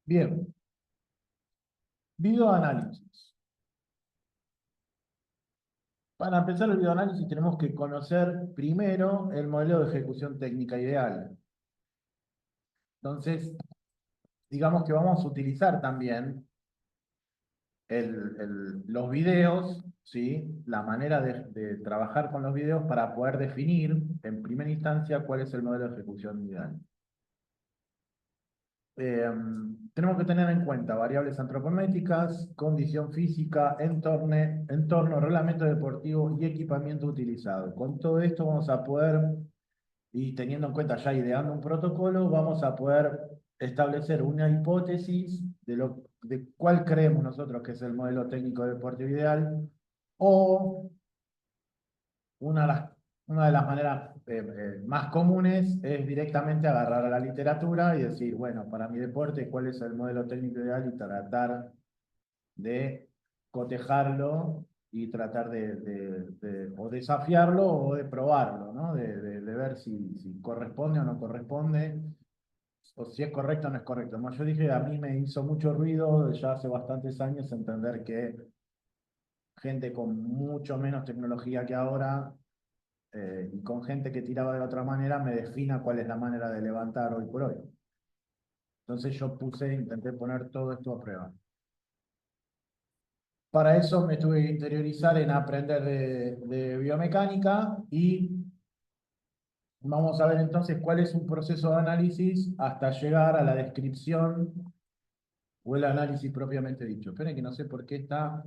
Bien, videoanálisis. Para empezar el videoanálisis tenemos que conocer primero el modelo de ejecución técnica ideal. Entonces, digamos que vamos a utilizar también los videos, ¿sí? La manera de trabajar con los videos para poder definir en primera instancia cuál es el modelo de ejecución ideal. Tenemos que tener en cuenta variables antropométricas, condición física, entorno, reglamento deportivo y equipamiento utilizado. Con todo esto vamos a poder, y teniendo en cuenta ya ideando un protocolo, vamos a poder establecer una hipótesis de cuál creemos nosotros que es el modelo técnico deportivo ideal, o una de las maneras más comunes es directamente agarrar a la literatura y decir, bueno, para mi deporte, ¿cuál es el modelo técnico ideal? Y tratar de cotejarlo y tratar o desafiarlo o de probarlo, ¿no? De ver si corresponde o no corresponde, o si es correcto o no es correcto. Como yo dije, a mí me hizo mucho ruido ya hace bastantes años entender que gente con mucho menos tecnología que ahora y con gente que tiraba de otra manera me defina cuál es la manera de levantar hoy por hoy. Entonces yo intenté poner todo esto a prueba. Para eso me tuve que interiorizar en aprender de biomecánica y vamos a ver entonces cuál es un proceso de análisis hasta llegar a la descripción o el análisis propiamente dicho. Esperen que no sé por qué está,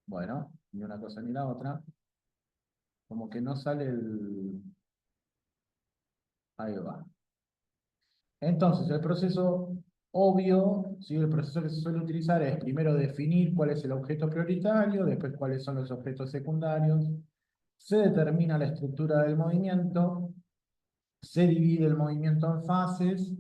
bueno, ni una cosa ni la otra, como que no sale el... Ahí va. Entonces, el proceso obvio, ¿sí? El proceso que se suele utilizar es primero definir cuál es el objeto prioritario, después cuáles son los objetos secundarios, se determina la estructura del movimiento, se divide el movimiento en fases,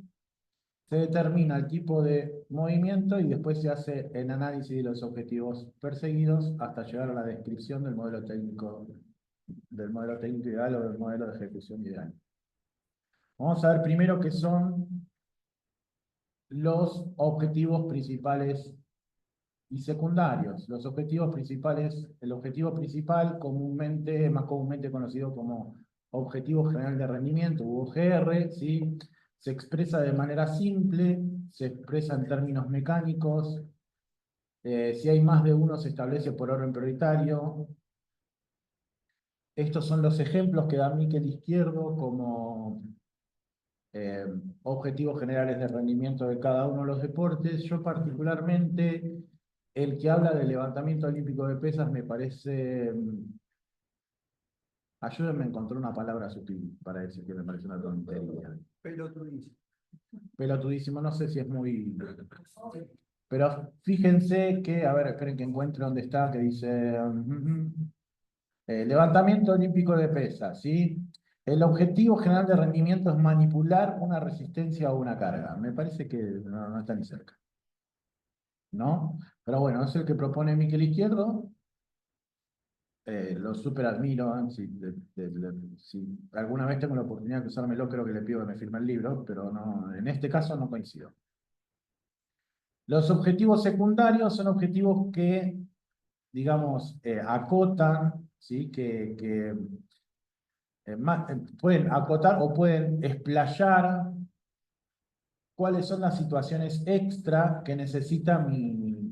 se determina el tipo de movimiento y después se hace el análisis de los objetivos perseguidos hasta llegar a la descripción del modelo técnico ideal o del modelo de ejecución ideal. Vamos a ver primero qué son los objetivos principales y secundarios. Los objetivos principales, el objetivo principal más comúnmente conocido como Objetivo General de Rendimiento, u OGR, ¿sí? Se expresa de manera simple, se expresa en términos mecánicos, si hay más de uno se establece por orden prioritario. Estos son los ejemplos que da Miquel Izquierdo como eh, objetivos generales de rendimiento de cada uno de los deportes. Yo particularmente, el que habla del levantamiento olímpico de pesas me parece, ayúdenme a encontrar una palabra sutil para decir que me parece una tontería. Pelotudísimo. Pelotudísimo, no sé si es muy... Pero fíjense que, a ver, esperen que encuentre dónde está, que dice... levantamiento olímpico de pesas, ¿sí? El objetivo general de rendimiento es manipular una resistencia o una carga. Me parece que no está ni cerca, ¿no? Pero bueno, es el que propone Miquel Izquierdo. Lo súper admiro. Si alguna vez tengo la oportunidad de usármelo, creo que le pido que me firme el libro, pero no, en este caso no coincido. Los objetivos secundarios son objetivos que, digamos, acotan, ¿sí? Pueden acotar o pueden explayar cuáles son las situaciones extra que necesita mi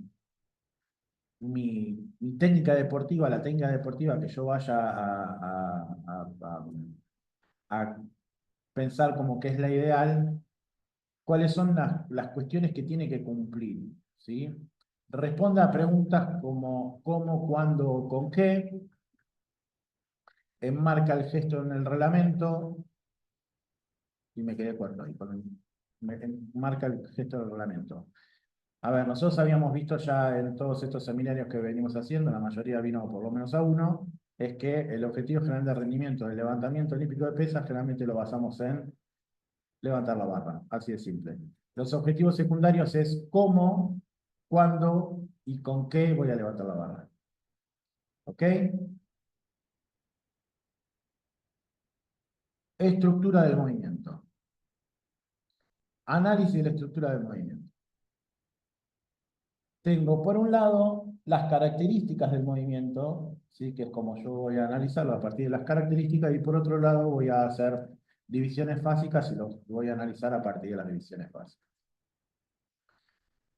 técnica deportiva, la técnica deportiva que yo vaya a pensar como que es la ideal, cuáles son las cuestiones que tiene que cumplir, ¿sí? Responda a preguntas como cómo, cuándo, con qué, enmarca el gesto en el reglamento, y me quedé corto ahí, marca el gesto del reglamento. A ver, nosotros habíamos visto ya en todos estos seminarios que venimos haciendo, la mayoría vino por lo menos a uno, es que el objetivo general de rendimiento del levantamiento olímpico de pesas generalmente lo basamos en levantar la barra, así de simple. Los objetivos secundarios es cómo, cuándo y con qué voy a levantar la barra. ¿Ok? Estructura del movimiento. Análisis de la estructura del movimiento. tengo por un lado las características del movimiento, ¿sí? Que es como yo voy a analizarlo a partir de las características, y por otro lado voy a hacer divisiones básicas y los voy a analizar a partir de las divisiones básicas.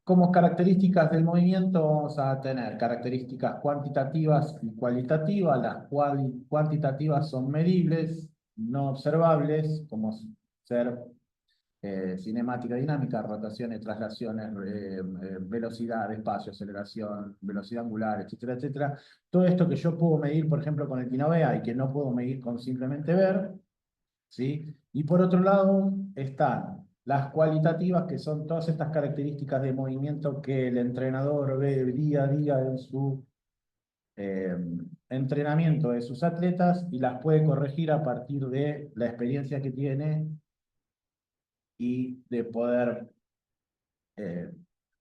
Como características del movimiento vamos a tener características cuantitativas y cualitativas. Las cuantitativas son medibles, no observables, como ser cinemática dinámica, rotaciones, traslaciones, velocidad, espacio, aceleración, velocidad angular, etcétera, etcétera. Todo esto que yo puedo medir, por ejemplo, con el Tinobea y que no puedo medir con simplemente ver, ¿sí? Y por otro lado están las cualitativas, que son todas estas características de movimiento que el entrenador ve día a día en su eh, entrenamiento de sus atletas y las puede corregir a partir de la experiencia que tiene y de poder eh,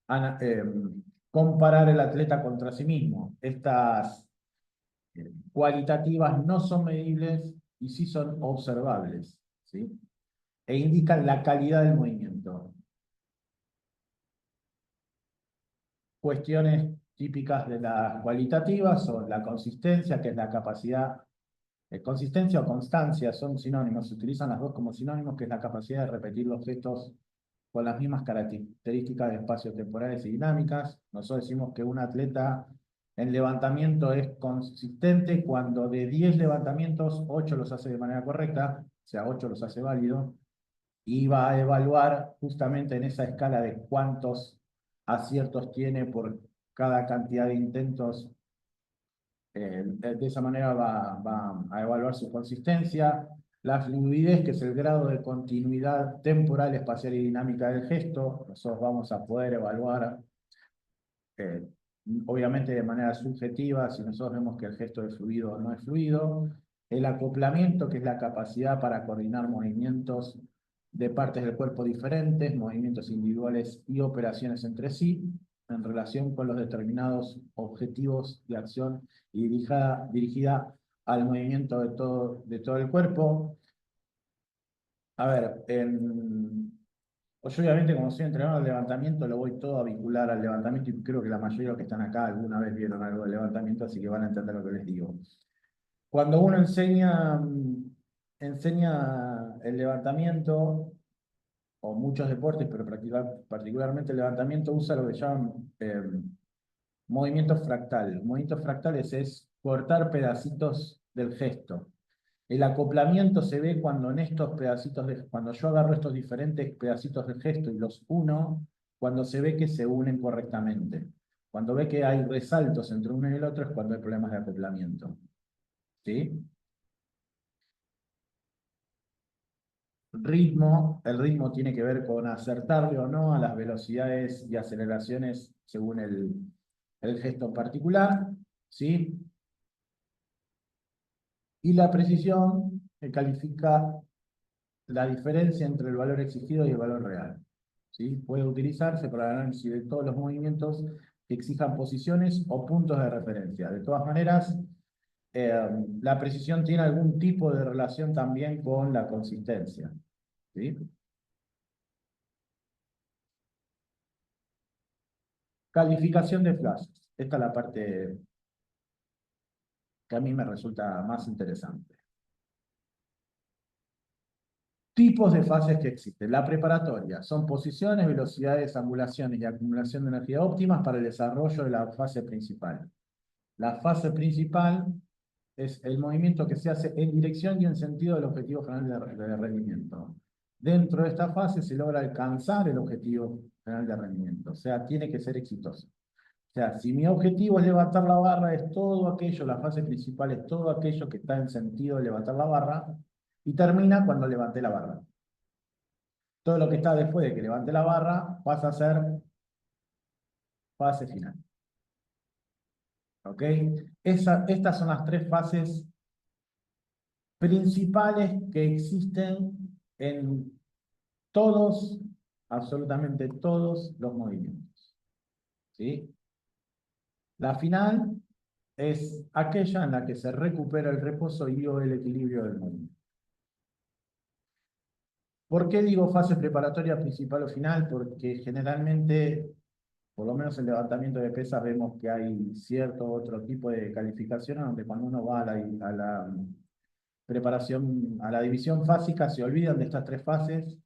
ana- eh, comparar el atleta contra sí mismo. Estas cualitativas no son medibles y sí son observables, ¿sí? E indican la calidad del movimiento. Cuestiones típicas de las cualitativas son la consistencia, que es la capacidad, consistencia o constancia son sinónimos, se utilizan las dos como sinónimos, que es la capacidad de repetir los gestos con las mismas características de espacios temporales y dinámicas. Nosotros decimos que un atleta en levantamiento es consistente cuando de 10 levantamientos, 8 los hace de manera correcta, o sea, 8 los hace válido, y va a evaluar justamente en esa escala de cuántos aciertos tiene por cada cantidad de intentos. De esa manera va a evaluar su consistencia. La fluidez, que es el grado de continuidad temporal, espacial y dinámica del gesto. Nosotros vamos a poder evaluar, eh, obviamente de manera subjetiva, si nosotros vemos que el gesto es fluido o no es fluido. El acoplamiento, que es la capacidad para coordinar movimientos de partes del cuerpo diferentes, movimientos individuales y operaciones entre sí, en relación con los determinados objetivos de acción y dirigida al movimiento de todo el cuerpo. A ver, pues yo obviamente como soy entrenador de levantamiento lo voy todo a vincular al levantamiento, y creo que la mayoría de los que están acá alguna vez vieron algo de levantamiento, así que van a entender lo que les digo. Cuando uno enseña el levantamiento, o muchos deportes, pero particularmente el levantamiento, usa lo que llaman movimientos fractales. Movimientos fractales es cortar pedacitos del gesto. El acoplamiento se ve cuando en estos pedacitos, cuando yo agarro estos diferentes pedacitos del gesto y los uno, cuando se ve que se unen correctamente. Cuando ve que hay resaltos entre uno y el otro es cuando hay problemas de acoplamiento. ¿Sí? El ritmo tiene que ver con acertarle o no a las velocidades y aceleraciones según el gesto en particular, ¿sí? Y la precisión que califica la diferencia entre el valor exigido y el valor real, ¿sí? Puede utilizarse para el análisis de todos los movimientos que exijan posiciones o puntos de referencia. De todas maneras, eh, la precisión tiene algún tipo de relación también con la consistencia, ¿sí? Calificación de flashes. Esta es la parte que a mí me resulta más interesante. Tipos de fases que existen. La preparatoria son posiciones, velocidades, angulaciones y acumulación de energía óptimas para el desarrollo de la fase principal. La fase principal es el movimiento que se hace en dirección y en sentido del objetivo general de rendimiento. Dentro de esta fase se logra alcanzar el objetivo general de rendimiento, o sea, tiene que ser exitoso. O sea, si mi objetivo es levantar la barra, es todo aquello, la fase principal es todo aquello que está en sentido de levantar la barra, y termina cuando levanté la barra. Todo lo que está después de que levante la barra pasa a ser fase final. ¿Ok? Estas son las tres fases principales que existen en todos, absolutamente todos los movimientos. ¿Sí? La final es aquella en la que se recupera el reposo y o el equilibrio del movimiento. ¿Por qué digo fase preparatoria, principal o final? Porque generalmente por lo menos el levantamiento de pesas vemos que hay cierto otro tipo de calificaciones donde cuando uno va a la preparación, a la división fásica, se olvidan de estas tres fases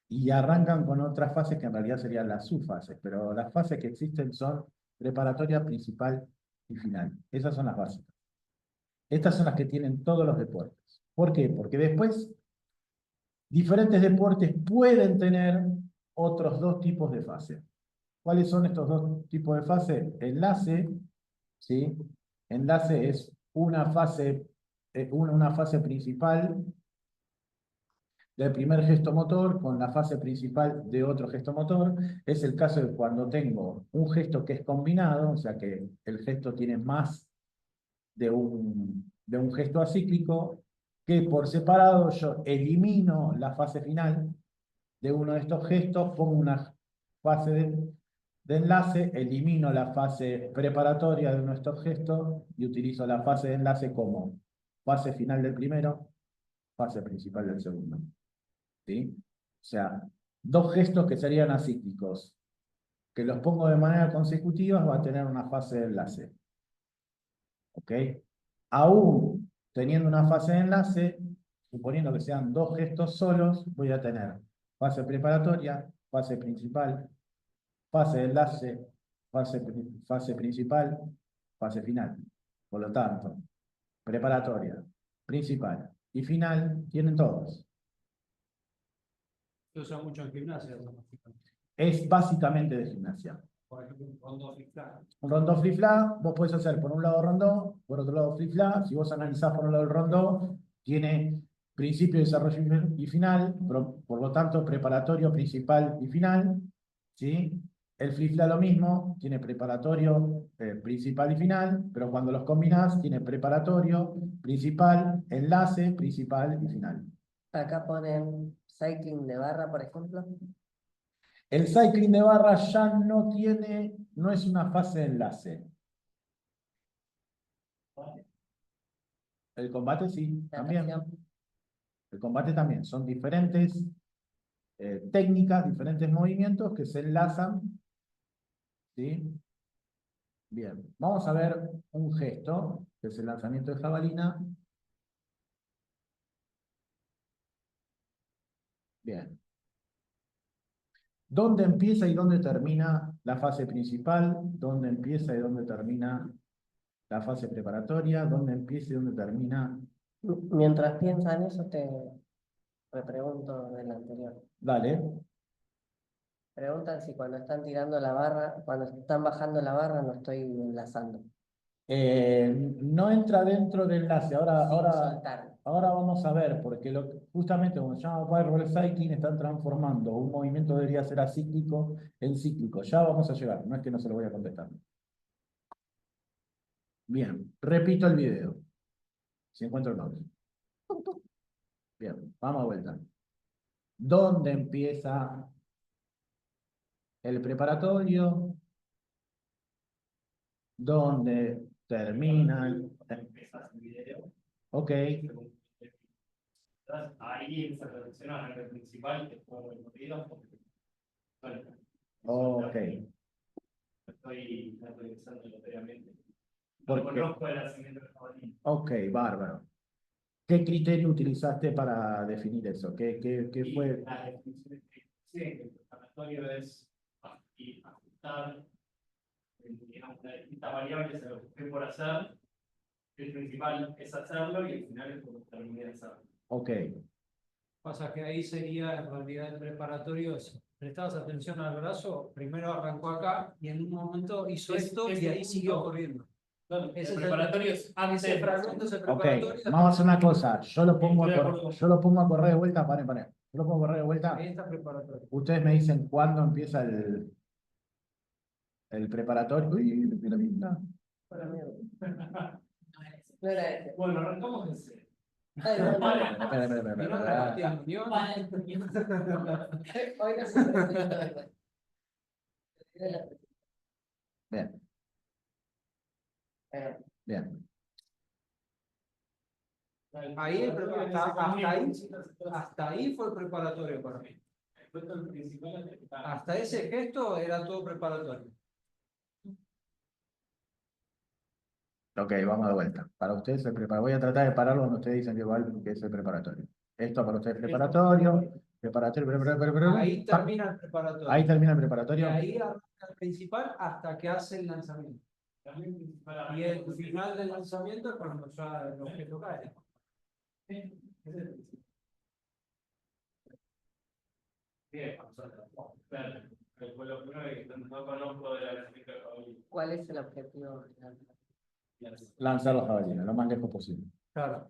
y arrancan con otras fases que en realidad serían las subfases, pero las fases que existen son preparatoria, principal y final. Esas son las básicas. Estas son las que tienen todos los deportes. ¿Por qué? Porque después diferentes deportes pueden tener otros dos tipos de fase. ¿Cuáles son estos dos tipos de fase? Enlace, ¿sí? Enlace es una fase principal del primer gesto motor con la fase principal de otro gesto motor. Es el caso de cuando tengo un gesto que es combinado, o sea que el gesto tiene más de un gesto acíclico, que por separado yo elimino la fase final de uno de estos gestos, pongo una fase de enlace, elimino la fase preparatoria de uno de estos gestos y utilizo la fase de enlace como fase final del primero, fase principal del segundo. ¿Sí? O sea, dos gestos que serían acíclicos, que los pongo de manera consecutiva, va a tener una fase de enlace. ¿Ok? Aún teniendo una fase de enlace, suponiendo que sean dos gestos solos, voy a tener fase preparatoria, fase principal, fase de enlace, fase principal, fase final. Por lo tanto, preparatoria, principal y final tienen todos. Se usa mucho en gimnasia. Es básicamente de gimnasia. Por ejemplo, un rondó flip-flap. Un rondó flip-flap, vos podés hacer por un lado rondó, por otro lado flip-flap. Si vos analizás por un lado el rondó, tiene principio, desarrollo y final, por lo tanto, preparatorio, principal y final. ¿Sí? El flip-flap lo mismo, tiene preparatorio, principal y final, pero cuando los combinás, tiene preparatorio, principal, enlace, principal y final. Acá ponen cycling de barra, por ejemplo. El cycling de barra ya no es una fase de enlace. El combate sí, también. El combate también. Son diferentes técnicas, diferentes movimientos que se enlazan. ¿Sí? Bien. Vamos a ver un gesto, que es el lanzamiento de jabalina. Bien. ¿Dónde empieza y dónde termina la fase principal? ¿Dónde empieza y dónde termina la fase preparatoria? ¿Dónde empieza y dónde termina? Mientras piensan eso, te repregunto del anterior. Dale. Preguntan si cuando están tirando la barra, cuando están bajando la barra, no estoy enlazando. No entra dentro del enlace. Soltar. Ahora vamos a ver, porque justamente como se llama Wire Cycling, están transformando un movimiento que debería ser acíclico en cíclico. Ya vamos a llegar, no es que no se lo voy a contestar. Bien, repito el video. Si encuentro el nombre. Bien, vamos a vuelta. ¿Dónde empieza el preparatorio? ¿Dónde termina Empezás el video. Ok, Ahí empieza a relacionar el principal, que es como el motivo, porque ok. estoy actualizando previamente. No Porque- conozco el nacimiento de jabalí. Ok, bárbaro. ¿Qué criterio utilizaste para definir eso? ¿Qué Y fue? la definición es que sí, que el preparatorio es ajustar digamos, las distintas variables a lo que estoy por hacer. El principal es hacerlo y el final es como terminé de hacerlo. Ok, Pasa que ahí sería en realidad el preparatorio. Si prestabas atención al brazo, primero arrancó acá y en un momento hizo esto y ahí siguió corriendo. Claro, Ese es el el- preparatorio es antes. Ese fragmento es el ok. preparatorio. Vamos a hacer una cosa. Yo lo pongo Estoy de acuerdo. yo lo pongo a correr de vuelta. Paren. Yo lo pongo a correr de vuelta. Ahí está preparatorio. Ustedes me dicen cuándo empieza el preparatorio. Uy, mira, mira. Para mí, no era ese. Bueno, arrancamos en C. Ay, no, no. Espera. Y no repartían guión. Hoy no se presentó igual. Bien, Eh, bien. Ahí hasta ahí fue el preparatorio para mí. Después el principal Hasta ese gesto era todo preparatorio. Ok, vamos de vuelta. Para ustedes el preparatorio. Voy a tratar de pararlo cuando ustedes dicen que es el preparatorio. Esto para ustedes es preparatorio, Ahí pa- termina el preparatorio. ahí termina el Y preparatorio. ahí arranca el principal hasta que hace el lanzamiento. también principal. Y el final del lanzamiento es cuando ya el objeto cae. Bien, claro. Fue lo primero que no conozco de la gráfica de ¿Cuál es el objetivo? Lanzar la jabalina, lo más lejos posible. Claro.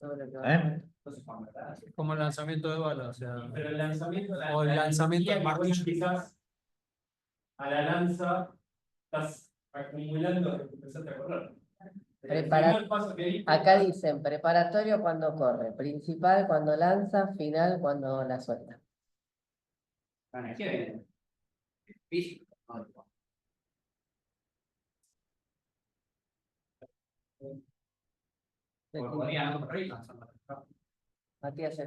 Sobre lo que va a ¿Eh? Como el lanzamiento de bala, o sea. Pero el lanzamiento, O el lanzamiento de de martillo. quizás a la lanza estás acumulando lo que empezaste a correr. El Prepara- primer paso que diste, Acá dicen preparatorio cuando corre, principal cuando lanza, final cuando la suelta. La energía viene físico, ¿no? Por podría no correr y lanzarla. Matías se,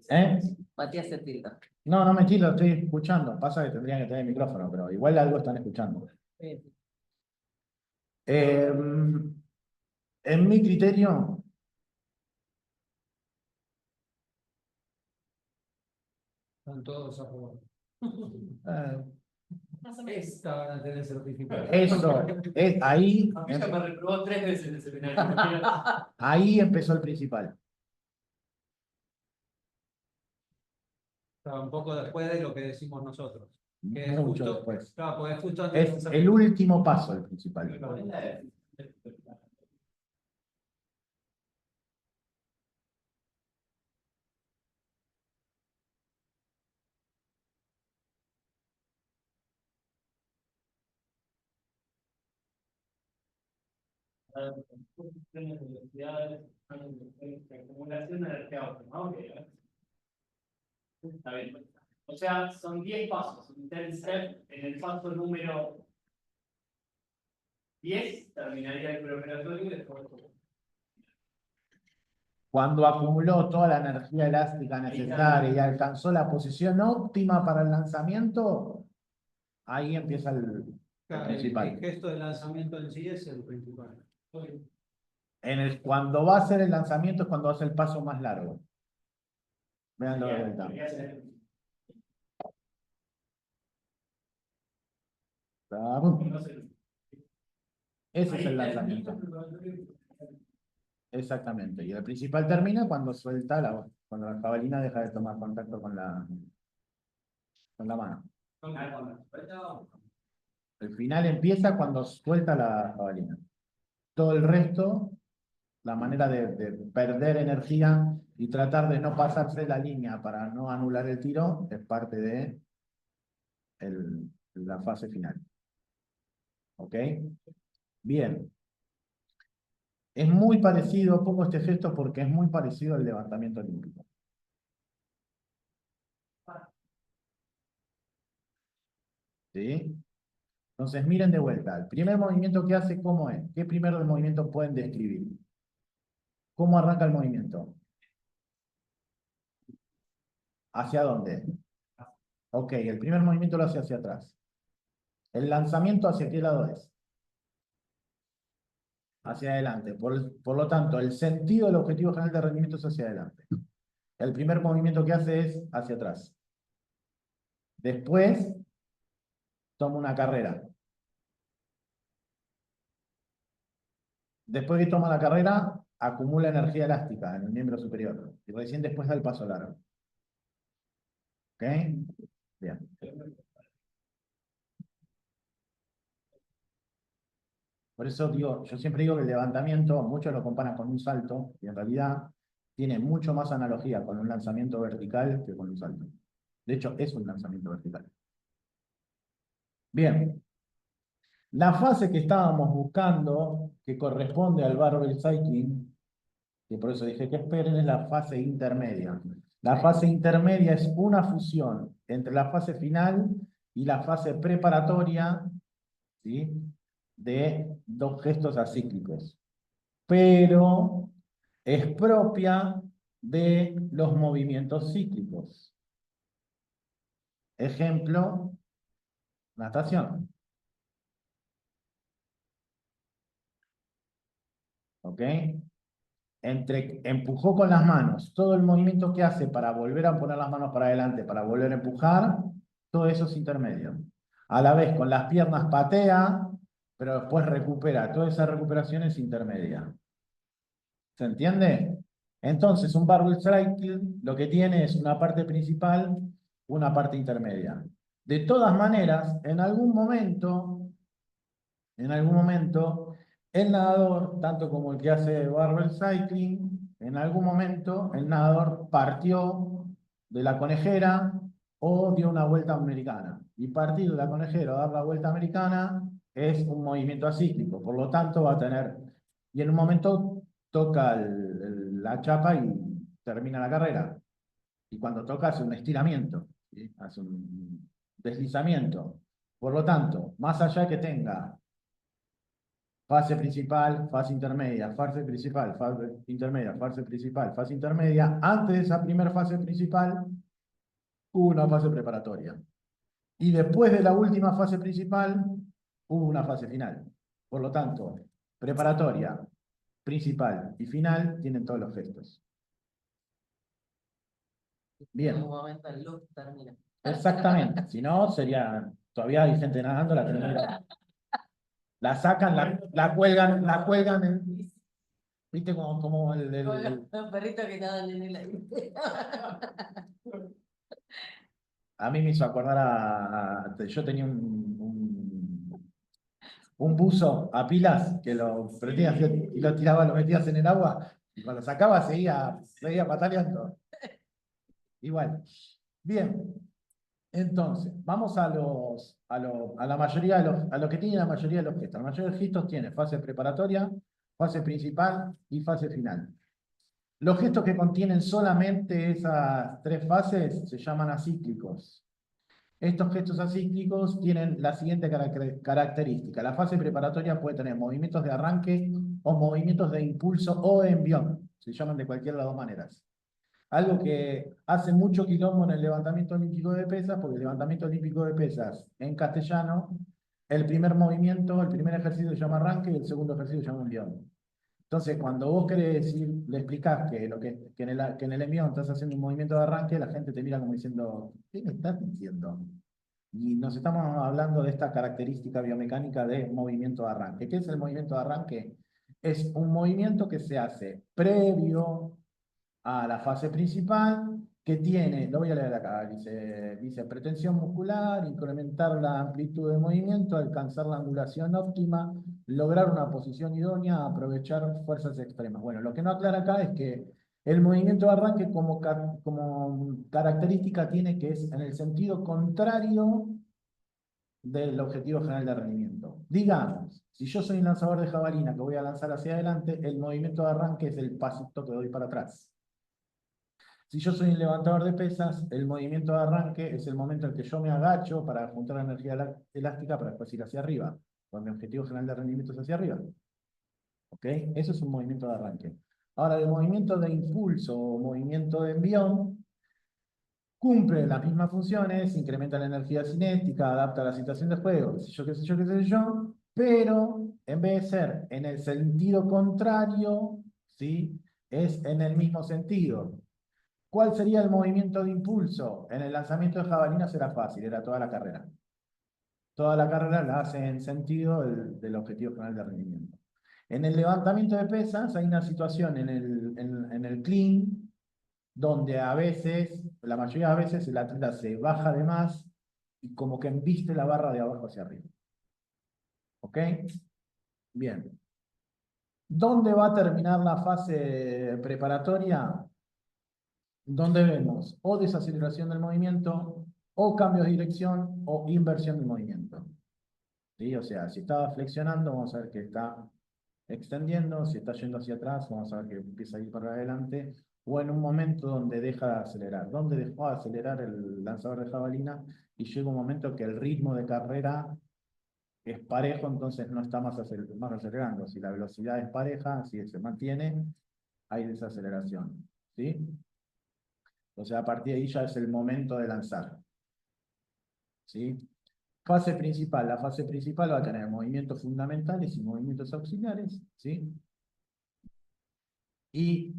¿Eh? Matías se tilda. No, no me tiro, estoy escuchando. Pasa que tendrían que tener el micrófono, pero igual algo están escuchando. En mi criterio, Están todos a favor. eh, Esta van a tener certificado. eso, ahí, a mí ya me reprobó 3 veces en ese seminario. ahí empezó el principal. Está un poco después de lo que decimos nosotros. Que es Mucho justo, después. claro, porque es justo antes del Es el lanzamiento. último paso el principal. Funciones de velocidades, acumulación de energía óptima. Ok, está bien. O sea, son 10 pasos. Un 10 step. En el paso número 10 terminaría el preoperatorio y después. Cuando acumuló toda la energía elástica necesaria y alcanzó la posición óptima para el lanzamiento, ahí empieza el Claro, principal. el gesto de lanzamiento en sí es el principal. Cuando va a hacer el lanzamiento es cuando hace el paso más largo. Veanlo de vuelta. Ese es el lanzamiento. Exactamente. Y el principal termina cuando suelta cuando la jabalina deja de tomar contacto con la mano. El final empieza cuando suelta la jabalina. Todo el resto, la manera de perder energía y tratar de no pasarse la línea para no anular el tiro, es parte de la fase final. ¿Ok? Bien. Es muy parecido, pongo este gesto porque es muy parecido al levantamiento olímpico. ¿Sí? Entonces miren de vuelta. El primer movimiento que hace, ¿cómo es? ¿Qué primer movimiento pueden describir? ¿Cómo arranca el movimiento? ¿Hacia dónde? Ok, el primer movimiento lo hace hacia atrás. ¿El lanzamiento hacia qué lado es? Hacia adelante. Por lo tanto, el sentido del objetivo general de rendimiento es hacia adelante. El primer movimiento que hace es hacia atrás. Después, toma una carrera. Después que toma la carrera, acumula energía elástica en el miembro superior. Y recién después da el paso largo. ¿Ok? Bien. Por eso digo, yo siempre digo que el levantamiento, muchos lo comparan con un salto, y en realidad tiene mucho más analogía con un lanzamiento vertical que con un salto. De hecho, es un lanzamiento vertical. Bien. La fase que estábamos buscando, que corresponde al barbell cycling, que por eso dije que esperen, es la fase intermedia. La fase intermedia es una fusión entre la fase final y la fase preparatoria, ¿sí?, de dos gestos acíclicos. Pero es propia de los movimientos cíclicos. Ejemplo, natación. ¿Ok? Empujó con las manos, todo el movimiento que hace para volver a poner las manos para adelante, para volver a empujar, todo eso es intermedio. A la vez con las piernas patea, pero después recupera. Toda esa recuperación es intermedia. ¿Se entiende? Entonces, un barbell cycle lo que tiene es una parte principal, una parte intermedia. De todas maneras, en algún momento, el nadador, tanto como el que hace barbell cycling, en algún momento el nadador partió de la conejera o dio una vuelta americana. Y partir de la conejera o dar la vuelta americana es un movimiento acíclico, por lo tanto va a tener, y en un momento toca la chapa y termina la carrera. Y cuando toca hace un estiramiento, ¿sí? Hace un deslizamiento. Por lo tanto, más allá de que tenga fase principal, fase intermedia, fase principal, fase intermedia, fase principal, fase intermedia, antes de esa primera fase principal, hubo una fase preparatoria. Y después de la última fase principal, hubo una fase final. Por lo tanto, preparatoria, principal y final tienen todos los gestos. En Bien. algún momento el loop termina. Exactamente. Si no, sería. Todavía hay gente nadando, la termina. La sacan, la cuelgan ¿viste? Como Los perritos que nadan en el aire. A mí me hizo acordar yo tenía un buzo a pilas que lo prendías y lo tirabas, lo metías en el agua y cuando sacaba seguía pataleando. Igual. Bien. Entonces, vamos a la mayoría a lo que tiene la mayoría de los gestos. La mayoría de los gestos tiene fase preparatoria, fase principal y fase final. Los gestos que contienen solamente esas tres fases se llaman acíclicos. Estos gestos acíclicos tienen la siguiente característica. La fase preparatoria puede tener movimientos de arranque o movimientos de impulso o envión. Se llaman de cualquiera de las dos maneras. Algo que hace mucho quilombo en el levantamiento olímpico de pesas, porque el levantamiento olímpico de pesas en castellano, el primer movimiento, el primer ejercicio se llama arranque y el segundo ejercicio se llama envión. Entonces, cuando vos querés decir, le explicás que en el envión estás haciendo un movimiento de arranque, la gente te mira como diciendo, ¿qué me estás diciendo? Y nos estamos hablando de esta característica biomecánica de movimiento de arranque. ¿Qué es el movimiento de arranque? Es un movimiento que se hace previo a la fase principal, que tiene, lo voy a leer acá, dice pretensión muscular, incrementar la amplitud de movimiento, alcanzar la angulación óptima, lograr una posición idónea, aprovechar fuerzas extremas. Bueno, lo que no aclara acá es que el movimiento de arranque como característica tiene que es en el sentido contrario del objetivo general de rendimiento. Digamos, si yo soy un lanzador de jabalina que voy a lanzar hacia adelante, el movimiento de arranque es el pasito que doy para atrás. Si yo soy un levantador de pesas, el movimiento de arranque es el momento en que yo me agacho para juntar la energía elástica para después ir hacia arriba. Porque mi objetivo general de rendimiento es hacia arriba. ¿Ok? Eso es un movimiento de arranque. Ahora, el movimiento de impulso o movimiento de envión cumple las mismas funciones, incrementa la energía cinética, adapta a la situación de juego, qué sé yo, qué sé yo, qué sé yo, pero en vez de ser en el sentido contrario, ¿sí? Es en el mismo sentido. ¿Cuál sería el movimiento de impulso? En el lanzamiento de jabalinas era fácil, era toda la carrera. Toda la carrera la hace en sentido del objetivo general de rendimiento. En el levantamiento de pesas hay una situación en el clean, donde a veces, la mayoría de veces, el atleta se baja de más y como que embiste la barra de abajo hacia arriba. ¿Ok? Bien. ¿Dónde va a terminar la fase preparatoria? Donde vemos o desaceleración del movimiento, o cambio de dirección, o inversión del movimiento. ¿Sí? O sea, si estaba flexionando, vamos a ver que está extendiendo, si está yendo hacia atrás, vamos a ver que empieza a ir para adelante, o en un momento donde deja de acelerar, donde dejó de acelerar el lanzador de jabalina y llega un momento que el ritmo de carrera es parejo, entonces no está más acelerando. Si la velocidad es pareja, si se mantiene, hay desaceleración. ¿sí? O sea, a partir de ahí ya es el momento de lanzar, ¿sí? Fase principal. La fase principal va a tener movimientos fundamentales y movimientos auxiliares, ¿sí? Y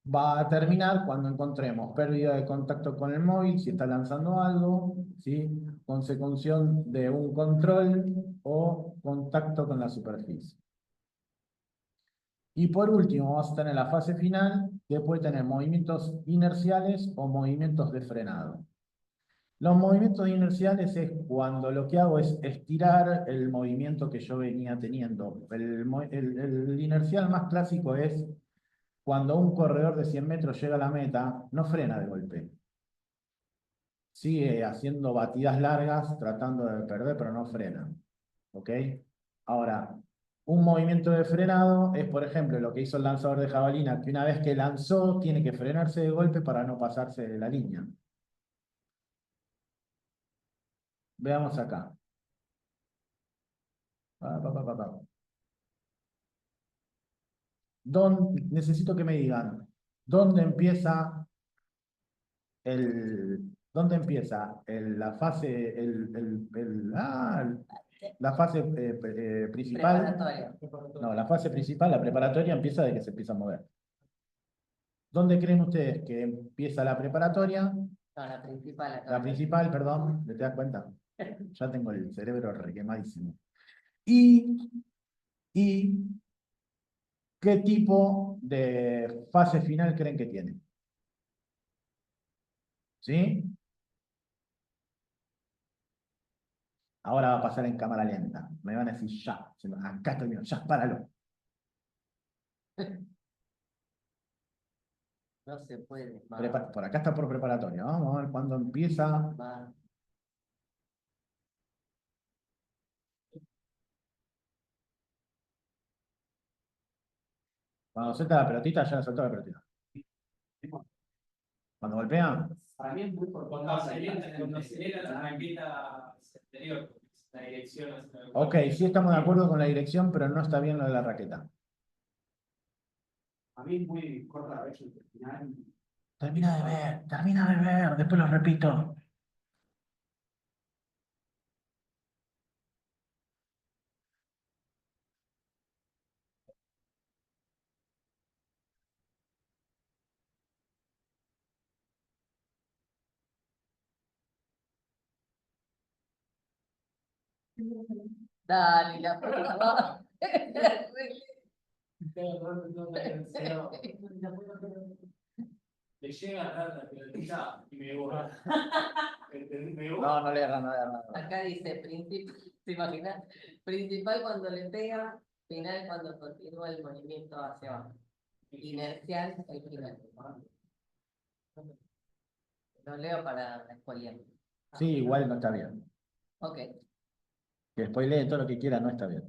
va a terminar cuando encontremos pérdida de contacto con el móvil, si está lanzando algo, ¿sí? Consecución de un control o contacto con la superficie. Y por último, vamos a tener la fase final, que puede tener movimientos inerciales o movimientos de frenado. Los movimientos inerciales es cuando lo que hago es estirar el movimiento que yo venía teniendo. El inercial más clásico es cuando un corredor de 100 metros llega a la meta, no frena de golpe. Sigue haciendo batidas largas, tratando de perder, pero no frena. ¿Ok? Ahora, un movimiento de frenado es, por ejemplo, lo que hizo el lanzador de jabalina, que una vez que lanzó, tiene que frenarse de golpe para no pasarse de la línea. Veamos acá. Necesito que me digan, ¿dónde empieza la fase, la fase principal? Preparatoria. No, la fase principal, la preparatoria, empieza de que se empieza a mover. ¿Dónde creen ustedes que empieza la preparatoria? No, la principal. acá. La principal, perdón, ¿te das cuenta? Ya tengo el cerebro requemadísimo. ¿Y qué tipo de fase final creen que tiene? ¿Sí? Ahora va a pasar en cámara lenta. Me van a decir ya. Acá termino, ya, páralo. No se puede. Por acá está por preparatoria. Vamos a ver cuándo empieza. Va. Cuando suelta la pelotita, ya la soltó la pelotita. Cuando golpea. Para mí es muy por Cuando acelera la raqueta exterior, la dirección hacia el Ok, sí estamos de acuerdo con la dirección, pero no está bien lo de la raqueta. A mí es muy corta la vez el final. Termina de ver, después lo repito. Dale, la puta. Le llega a dar la pelotita y me borra. No le hagan nada. Acá dice principal, ¿te imaginas? Principal cuando le pega, final cuando continúa el movimiento hacia abajo. Inercial el final. Lo leo para spoilear. Sí, igual no está bien. Ok. Que spoilee todo lo que quiera, no está bien.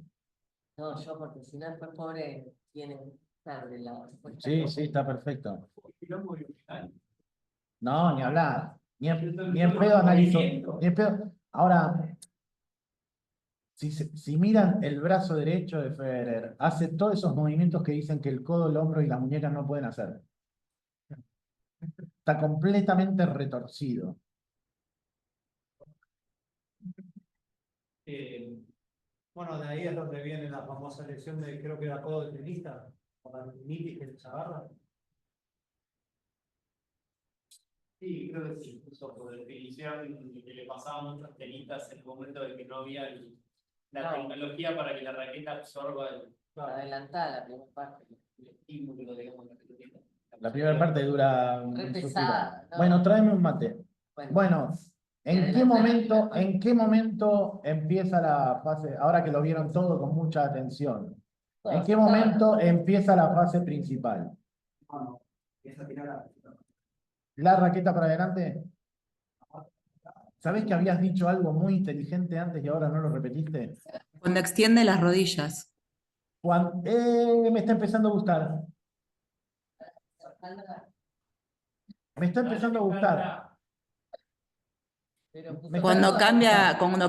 No, yo porque si no después pobre tiene tarde la respuesta. Sí, está perfecto. No, ni hablar. Ni en pedo analizo. Ni en pedo. Ahora, si miran el brazo derecho de Federer, hace todos esos movimientos que dicen que el codo, el hombro y la muñeca no pueden hacer. Está completamente retorcido. Bueno, de ahí es donde viene la famosa lección de, creo que era codo de tenista, para el Niti que se agarra. Sí, creo que sí, incluso por definición que le pasaba a muchos tenistas en el momento de que no había la tecnología para que la raqueta absorba el Adelantada la primera parte. estímulo, digamos, de la pelotita. La primera parte dura un Re suspiro. pesada, ¿no? Bueno, tráeme un mate. Bueno, ¿en adelantar qué momento empieza la fase? Ahora que lo vieron todo con mucha atención. ¿En qué momento empieza la fase principal? Bueno, esa tirada. ¿La raqueta para adelante? ¿Sabés que habías dicho algo muy inteligente antes y ahora no lo repetiste? Cuando extiende las rodillas. Me está empezando a gustar. Me está empezando a gustar. Cuando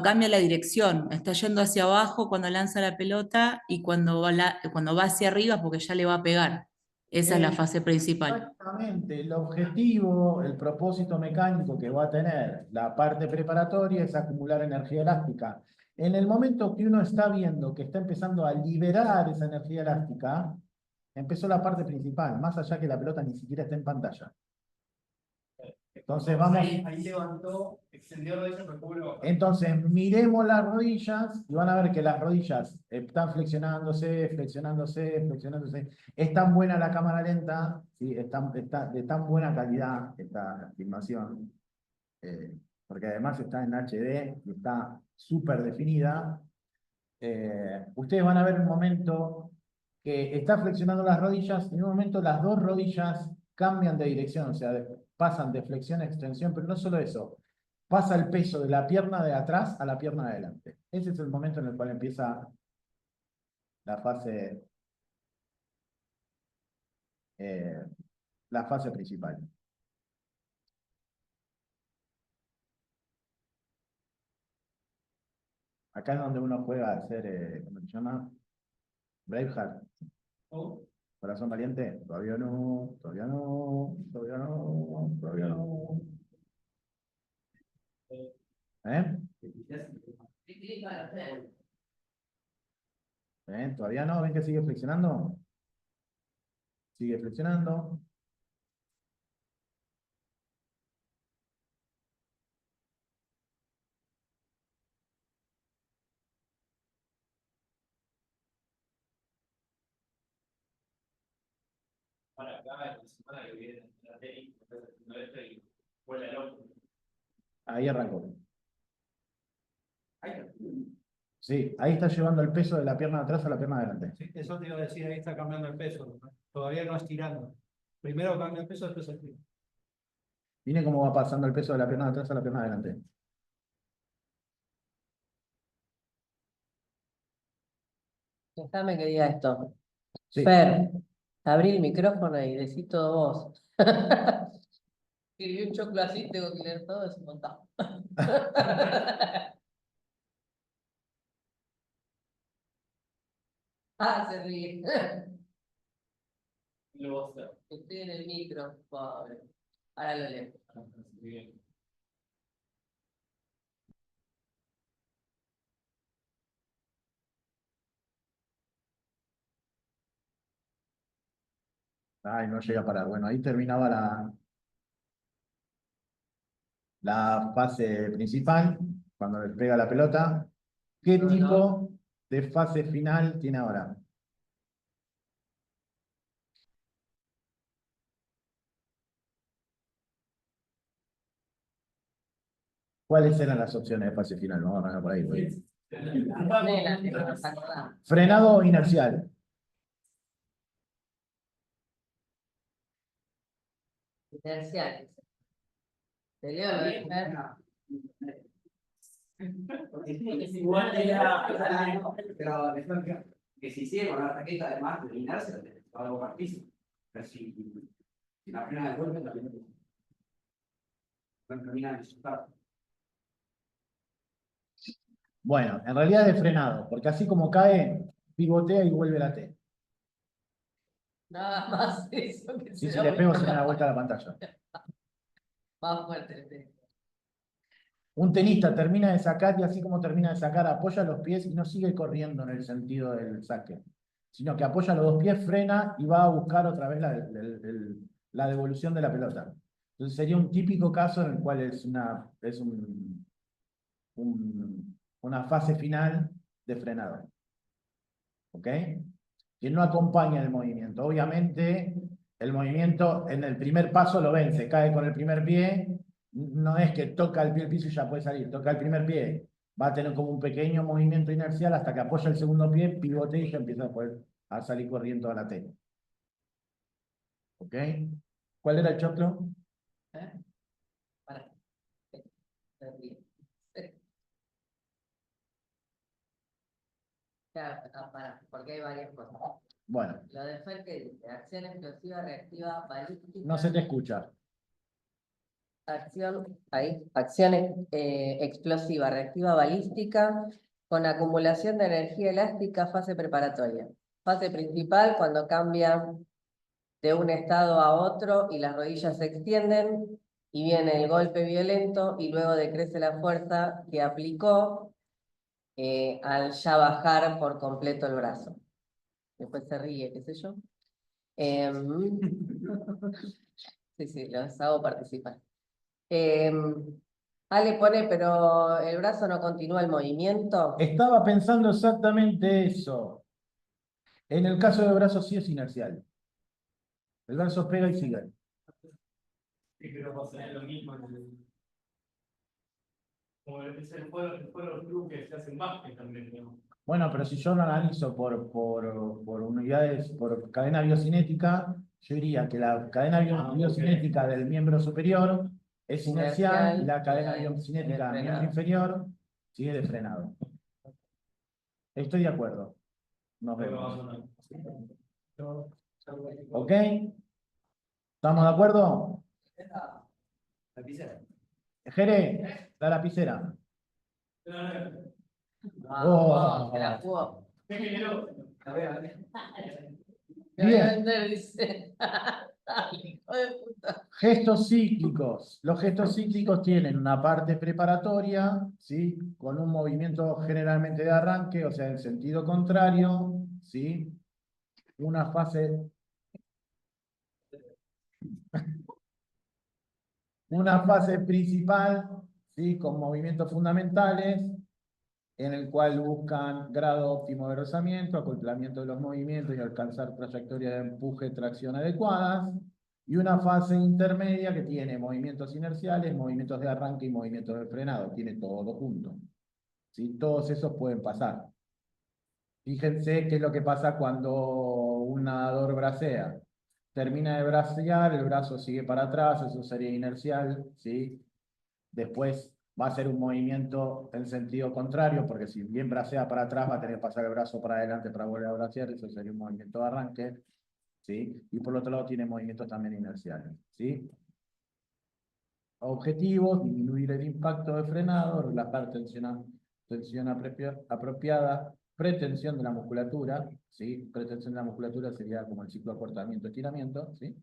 cambia la dirección, está yendo hacia abajo cuando lanza la pelota y cuando va hacia arriba porque ya le va a pegar. Esa es la fase principal. Exactamente, el objetivo, el propósito mecánico que va a tener la parte preparatoria es acumular energía elástica. En el momento que uno está viendo que está empezando a liberar esa energía elástica, empezó la parte principal, más allá que la pelota ni siquiera está en pantalla. Entonces vamos. Ahí levantó, extendió rodillas, recubró. Entonces miremos las rodillas y van a ver que las rodillas están flexionándose, flexionándose, flexionándose. Es tan buena la cámara lenta, ¿sí? Está de tan buena calidad esta filmación, porque además está en HD y está súper definida. Ustedes van a ver un momento que está flexionando las rodillas, y en un momento las dos rodillas cambian de dirección, o sea, pasan de flexión a extensión, pero no solo eso, pasa el peso de la pierna de atrás a la pierna de adelante. Ese es el momento en el cual empieza la fase principal. Acá es donde uno juega a hacer, ¿cómo se llama? Braveheart. Corazón valiente, todavía no, todavía no, todavía no, todavía no. ¿Eh? ¿Todavía no? ¿Ven que sigue flexionando? Sigue flexionando. Para acá, la semana que viene, la tenis, haciendo esto y vuela el otro. Ahí arrancó. Sí, ahí está llevando el peso de la pierna de atrás a la pierna de adelante. Sí, eso te iba a decir, ahí está cambiando el peso, ¿no? Todavía no estirando. Primero cambia el peso, después estira. Miren cómo va pasando el peso de la pierna de atrás a la pierna de adelante. Déjame que diga esto. Sí. Fer, abrí el micrófono y decí todo vos. Escribí un choclo así, tengo que leer todo, es un montón. Se ríe. Estoy en el micro, pobre. Ahora lo leo. Ay, no llega a parar. Bueno, ahí terminaba la fase principal, cuando le pega la pelota. ¿Qué tipo de fase final tiene ahora? ¿Cuáles eran las opciones de fase final? Vamos a arrancar por ahí. Frenado o inercial. Inerciales. Te leo lo de Fer. Igual era, pero que si sigue con la raqueta además de inercia, va a bocar piso. Pero si la frena de golpe también termina de resultar. Bueno, en realidad es de frenado, porque así como cae, pivotea y vuelve la T. Nada más eso que Si se le pego, se me da vuelta a la pantalla. más fuerte. Un tenista termina de sacar y así como termina de sacar, apoya los pies y no sigue corriendo en el sentido del saque, sino que apoya los dos pies, frena y va a buscar otra vez la devolución de la pelota. Entonces sería un típico caso en el cual es una fase final de frenado. ¿Ok? Que no acompaña el movimiento. Obviamente, el movimiento en el primer paso lo vence, cae con el primer pie. No es que toca el pie al piso y ya puede salir, toca el primer pie, va a tener como un pequeño movimiento inercial hasta que apoya el segundo pie, pivote y ya empieza a salir corriendo a la T. ¿Ok? ¿Cuál era el choclo? Para. Claro, para, porque hay varias cosas. Bueno. Lo de Fer que dice, acción explosiva, reactiva, balística. No se te escucha. Acción explosiva, reactiva, balística, con acumulación de energía elástica, fase preparatoria. Fase principal, cuando cambia de un estado a otro y las rodillas se extienden y viene el golpe violento y luego decrece la fuerza que aplicó al ya bajar por completo el brazo. Después se ríe, qué sé yo. Sí, los hago participar. Ale pone, pero el brazo no continúa el movimiento. Estaba pensando exactamente eso. En el caso del brazo sí es inercial. El brazo pega y sigue. Sí, pero pasa lo mismo como es el fuego club que se hacen básquet también, ¿no? Bueno, pero si yo lo analizo por unidades, por cadena biocinética, yo diría que la cadena biocinética del miembro superior es inercial y la cadena biocinética del miembro inferior sigue de frenado. Estoy de acuerdo. Nos vemos. ¿Ok? ¿Estamos de acuerdo? Lapicera. Jere, la lapicera. Vamos, que la jugó. A ver. Me voy a Bien. vender, dice. Dale, hijo de puta. Gestos cíclicos. Los gestos cíclicos tienen una parte preparatoria, ¿sí? Con un movimiento generalmente de arranque, o sea, en sentido contrario, ¿sí? Una fase principal, ¿sí? Con movimientos fundamentales, en el cual buscan grado óptimo de rozamiento, acoplamiento de los movimientos y alcanzar trayectorias de empuje, tracción adecuadas, y una fase intermedia que tiene movimientos inerciales, movimientos de arranque y movimientos de frenado, tiene todo junto. ¿Sí? Todos esos pueden pasar. Fíjense qué es lo que pasa cuando un nadador bracea. Termina de bracear, el brazo sigue para atrás, eso sería inercial, ¿sí? Después va a ser un movimiento en sentido contrario, porque si bien bracea para atrás, va a tener que pasar el brazo para adelante para volver a bracear, eso sería un movimiento de arranque, ¿sí? Y por otro lado tiene movimientos también inerciales, ¿sí? Objetivos: disminuir el impacto de frenado, relajar tensión apropiada, pretensión de la musculatura, ¿sí? Pretensión de la musculatura sería como el ciclo acortamiento-estiramiento, ¿sí?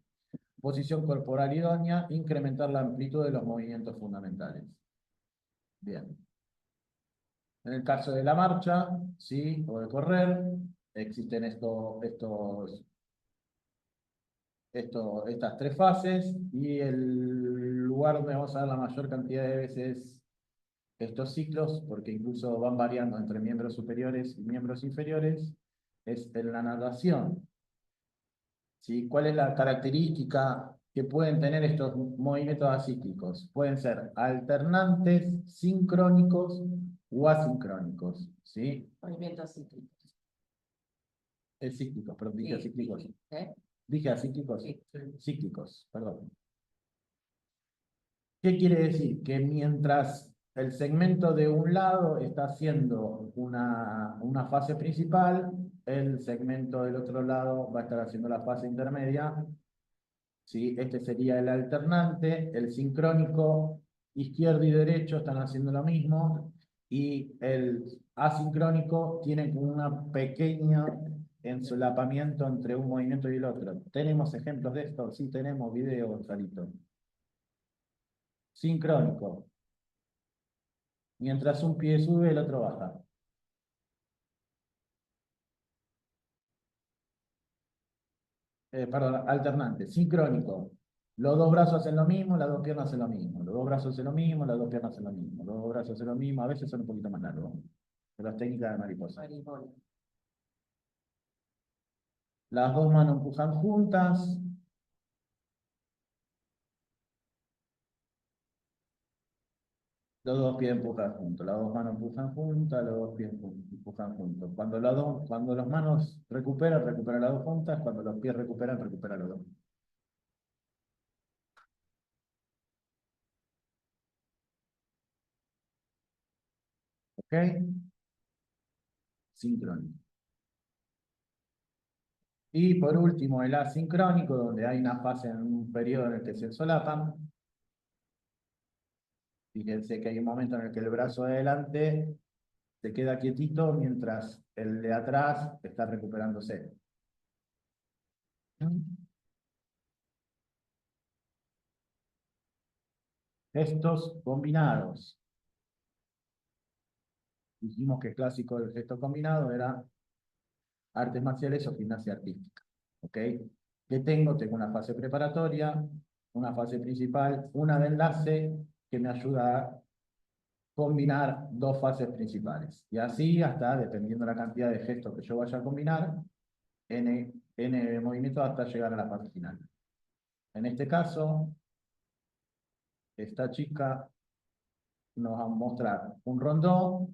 Posición corporal idónea, incrementar la amplitud de los movimientos fundamentales. Bien. En el caso de la marcha, ¿sí? O de correr, existen estas tres fases, y el lugar donde vamos a ver la mayor cantidad de veces estos ciclos, porque incluso van variando entre miembros superiores y miembros inferiores, es en la natación. ¿Sí? ¿Cuál es la característica que pueden tener estos movimientos acíclicos? Pueden ser alternantes, sincrónicos o asincrónicos. ¿Sí? Movimientos cíclicos. Es cíclicos, perdón, dije Sí, acíclicos. sí, ¿eh? Dije acíclicos. Sí. Cíclicos, perdón. ¿Qué quiere decir? Que mientras el segmento de un lado está haciendo una fase principal, el segmento del otro lado va a estar haciendo la fase intermedia. ¿Sí? Este sería el alternante, el sincrónico, izquierdo y derecho están haciendo lo mismo, y el asincrónico tiene como una pequeña ensolapamiento entre un movimiento y el otro. ¿Tenemos ejemplos de esto? Sí, tenemos video, Gonzalito. Sincrónico. Mientras un pie sube, el otro baja. Perdón, alternante. Sincrónico. Los dos brazos hacen lo mismo, las dos piernas hacen lo mismo. Los dos brazos hacen lo mismo, las dos piernas hacen lo mismo. Los dos brazos hacen lo mismo, a veces son un poquito más largos. Pero las técnicas de mariposa. Mariposa. Las dos manos empujan juntas. Los dos pies empujan juntos. Las dos manos empujan juntas, los dos pies empujan juntos. Cuando las manos recuperan las dos juntas. Cuando los pies recuperan los dos. ¿Ok? Sincrónico. Y por último, el asincrónico, donde hay una fase en un periodo en el que se solapan. Fíjense que hay un momento en el que el brazo de adelante se queda quietito mientras el de atrás está recuperándose. Gestos combinados. Dijimos que clásico del gesto combinado era artes marciales o gimnasia artística. ¿Ok? ¿Qué tengo? Tengo una fase preparatoria, una fase principal, una de enlace que me ayuda a combinar dos fases principales. Y así hasta, dependiendo de la cantidad de gestos que yo vaya a combinar, n movimientos hasta llegar a la fase final. En este caso, esta chica nos va a mostrar un rondó,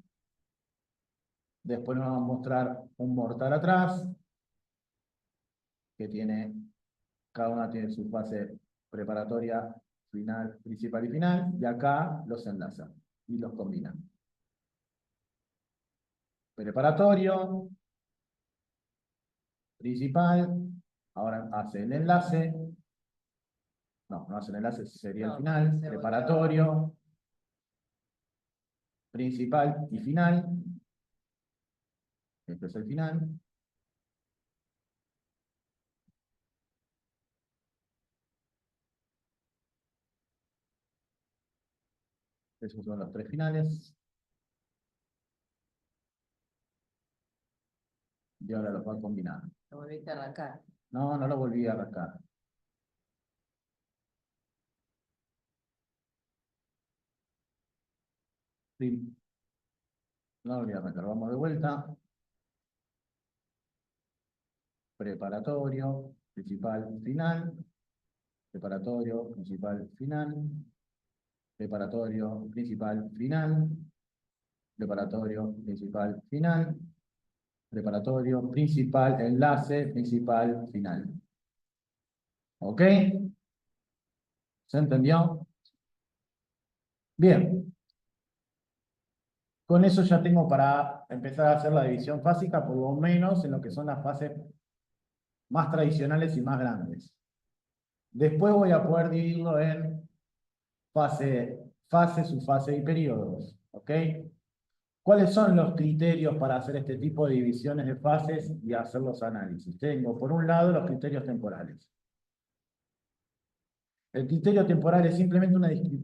después nos va a mostrar un mortal atrás, que tiene, cada una tiene su fase preparatoria, final, principal y final, y acá los enlaza y los combina. Preparatorio, principal, ahora hace el enlace, no hace el enlace, sería el final, preparatorio, principal y final, este es el final. Esos son los tres finales. Y ahora los va a combinar. Lo volviste a arrancar. No, no lo volví a arrancar. Sí. No lo volví a arrancar. Vamos de vuelta. Preparatorio, principal, final. Preparatorio, principal, final. Preparatorio, principal, final. Preparatorio, principal, final. Preparatorio, principal, enlace, principal, final. ¿Ok? ¿Se entendió? Bien. Con eso ya tengo para empezar a hacer la división fásica, por lo menos en lo que son las fases más tradicionales y más grandes. Después voy a poder dividirlo en fase, subfase y periodos. ¿Ok? ¿Cuáles son los criterios para hacer este tipo de divisiones de fases y hacer los análisis? Tengo, por un lado, los criterios temporales. El criterio temporal es simplemente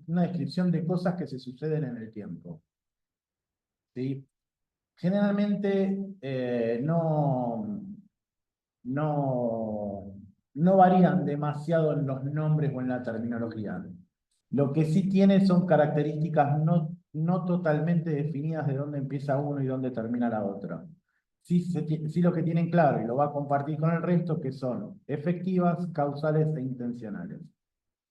una descripción de cosas que se suceden en el tiempo. ¿Sí? Generalmente no varían demasiado en los nombres o en la terminología. Lo que sí tiene son características no totalmente definidas de dónde empieza uno y dónde termina la otra. Sí lo que tienen claro, y lo va a compartir con el resto, que son efectivas, causales e intencionales.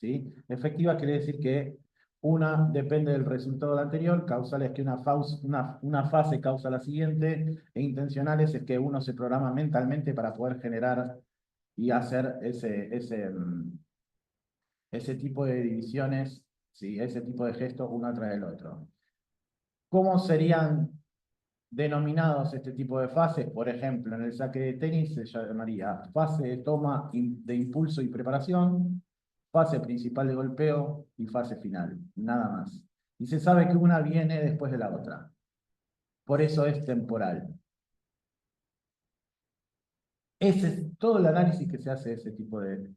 ¿Sí? Efectiva quiere decir que una depende del resultado de la anterior, causales es que una fase causa la siguiente, e intencionales es que uno se programa mentalmente para poder generar y hacer ese tipo de divisiones, ¿sí? Ese tipo de gestos uno tras del otro. ¿Cómo serían denominados este tipo de fases? Por ejemplo, en el saque de tenis se llamaría fase de toma de impulso y preparación, fase principal de golpeo y fase final, nada más. Y se sabe que una viene después de la otra. Por eso es temporal. Ese es todo el análisis que se hace de ese tipo de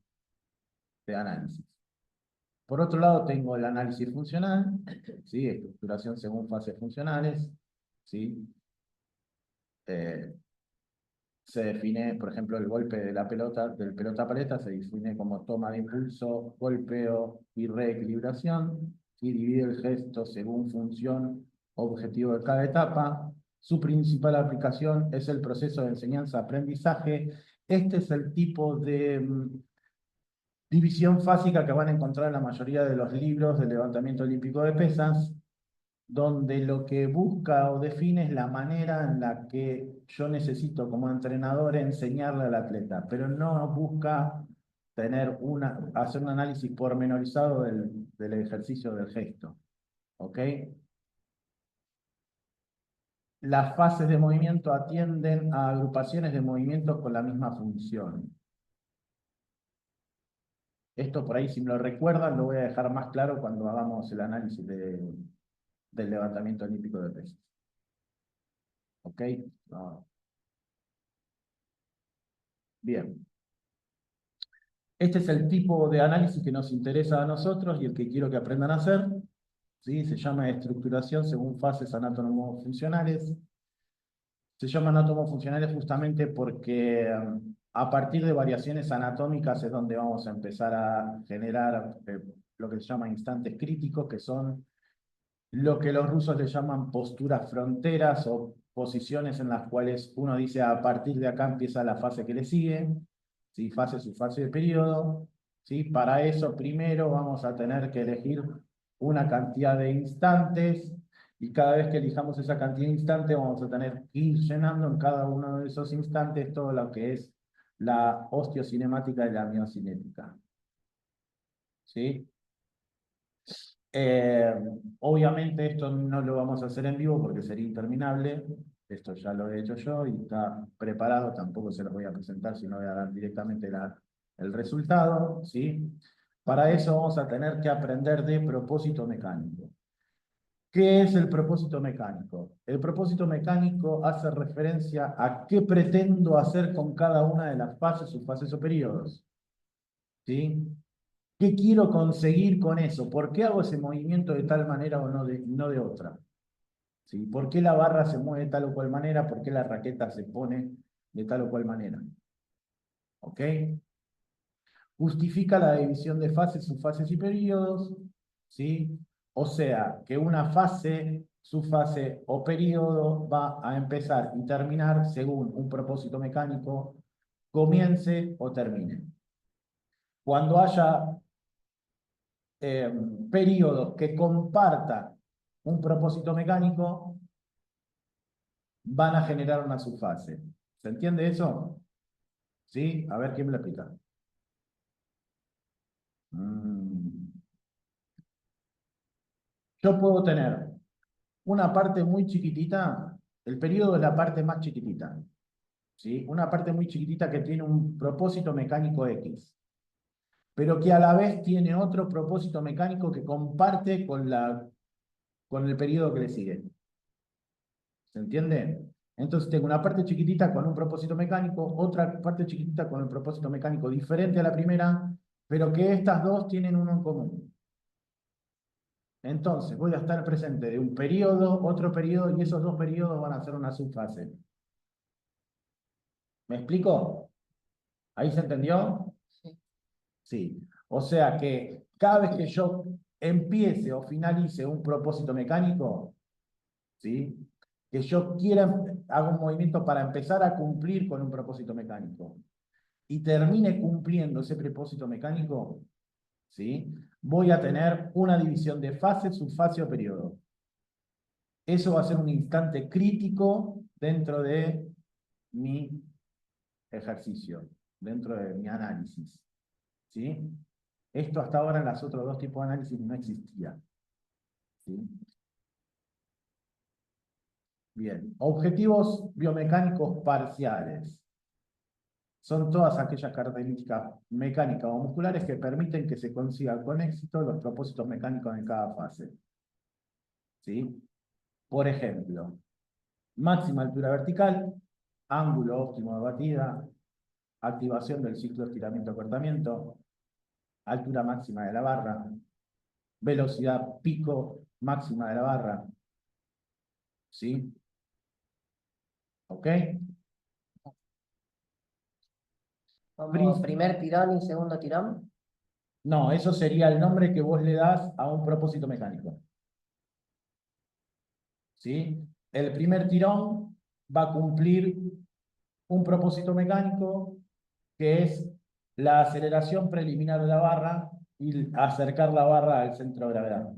análisis. Por otro lado, tengo el análisis funcional, ¿sí? Estructuración según fases funcionales, ¿sí? Se define, por ejemplo, el golpe de la pelota, del pelota paleta, se define como toma de impulso, golpeo y reequilibración, y divide el gesto según función objetivo de cada etapa. Su principal aplicación es el proceso de enseñanza-aprendizaje. Este es el tipo de división fásica que van a encontrar en la mayoría de los libros de levantamiento olímpico de pesas, donde lo que busca o define es la manera en la que yo necesito como entrenador enseñarle al atleta, pero no busca hacer un análisis pormenorizado del ejercicio del gesto. ¿Ok? Las fases de movimiento atienden a agrupaciones de movimientos con la misma función. Esto por ahí, si me lo recuerdan, lo voy a dejar más claro cuando hagamos el análisis del levantamiento olímpico de pesas. ¿Ok? No. Bien. Este es el tipo de análisis que nos interesa a nosotros y el que quiero que aprendan a hacer. ¿Sí? Se llama estructuración según fases anátomo-funcionales. Se llaman átomos-funcionales justamente porque a partir de variaciones anatómicas es donde vamos a empezar a generar lo que se llama instantes críticos, que son lo que los rusos le llaman posturas fronteras o posiciones en las cuales uno dice a partir de acá empieza la fase que le sigue, ¿sí? Fase, subfase de periodo. ¿Sí? Para eso primero vamos a tener que elegir una cantidad de instantes y cada vez que elijamos esa cantidad de instantes vamos a tener que ir llenando en cada uno de esos instantes todo lo que es la osteocinemática y la miocinética. ¿Sí? Obviamente esto no lo vamos a hacer en vivo porque sería interminable. Esto ya lo he hecho yo y está preparado. Tampoco se los voy a presentar, sino voy a dar directamente el resultado. ¿Sí? Para eso vamos a tener que aprender de propósito mecánico. ¿Qué es el propósito mecánico? El propósito mecánico hace referencia a qué pretendo hacer con cada una de las fases, subfases o periodos. ¿Sí? ¿Qué quiero conseguir con eso? ¿Por qué hago ese movimiento de tal manera o no de otra? ¿Sí? ¿Por qué la barra se mueve de tal o cual manera? ¿Por qué la raqueta se pone de tal o cual manera? ¿Ok? Justifica la división de fases, subfases y periodos. ¿Sí? O sea, que una fase, subfase o periodo va a empezar y terminar según un propósito mecánico, comience o termine. Cuando haya periodos que compartan un propósito mecánico, van a generar una subfase. ¿Se entiende eso? ¿Sí? A ver, ¿quién me lo explica? Yo puedo tener una parte muy chiquitita, el periodo es la parte más chiquitita. ¿Sí? Una parte muy chiquitita que tiene un propósito mecánico X, pero que a la vez tiene otro propósito mecánico que comparte con el periodo que le sigue. ¿Se entiende? Entonces tengo una parte chiquitita con un propósito mecánico, otra parte chiquitita con el propósito mecánico diferente a la primera, pero que estas dos tienen uno en común. Entonces voy a estar presente de un periodo, otro periodo, y esos dos periodos van a ser una subfase. ¿Me explico? ¿Ahí se entendió? Sí. Sí. O sea que cada vez que yo empiece o finalice un propósito mecánico, ¿sí? Que yo quiera, hago un movimiento para empezar a cumplir con un propósito mecánico y termine cumpliendo ese propósito mecánico, ¿sí? Voy a tener una división de fase, subfase o periodo. Eso va a ser un instante crítico dentro de mi ejercicio, dentro de mi análisis, ¿sí? Esto hasta ahora en los otros dos tipos de análisis no existía, ¿sí? Bien, objetivos biomecánicos parciales. Son todas aquellas características mecánicas o musculares que permiten que se consigan con éxito los propósitos mecánicos en cada fase. ¿Sí? Por ejemplo, máxima altura vertical, ángulo óptimo de batida, activación del ciclo estiramiento-acortamiento, altura máxima de la barra, velocidad pico máxima de la barra. ¿Sí? ¿Ok? Como primer tirón y segundo tirón. No, eso sería el nombre que vos le das a un propósito mecánico. ¿Sí? El primer tirón va a cumplir un propósito mecánico que es la aceleración preliminar de la barra y acercar la barra al centro de gravedad.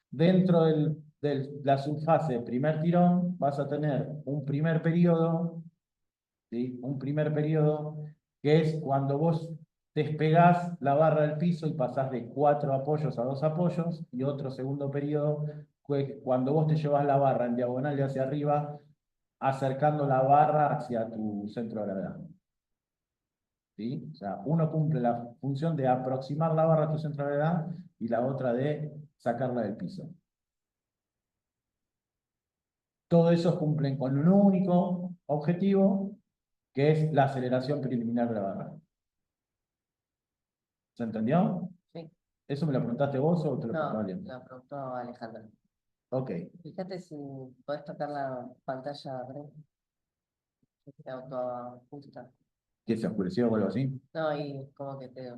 Dentro de la subfase primer tirón vas a tener un primer periodo, ¿sí? Un primer periodo que es cuando vos despegás la barra del piso y pasás de 4 apoyos a 2 apoyos, y otro segundo periodo cuando vos te llevas la barra en diagonal de hacia arriba, acercando la barra hacia tu centro de gravedad. ¿Sí? O sea, uno cumple la función de aproximar la barra a tu centro de gravedad y la otra de sacarla del piso. Todo eso cumplen con un único objetivo, que es la aceleración preliminar de la barra. ¿Se entendió? Sí. ¿Eso me lo preguntaste vos o te lo preguntó No, alguien? lo preguntó Alejandra. Ok. Fíjate si podés tocar la pantalla, Bren. Se autoajusta. ¿Que se oscureció o algo así? No, y como que te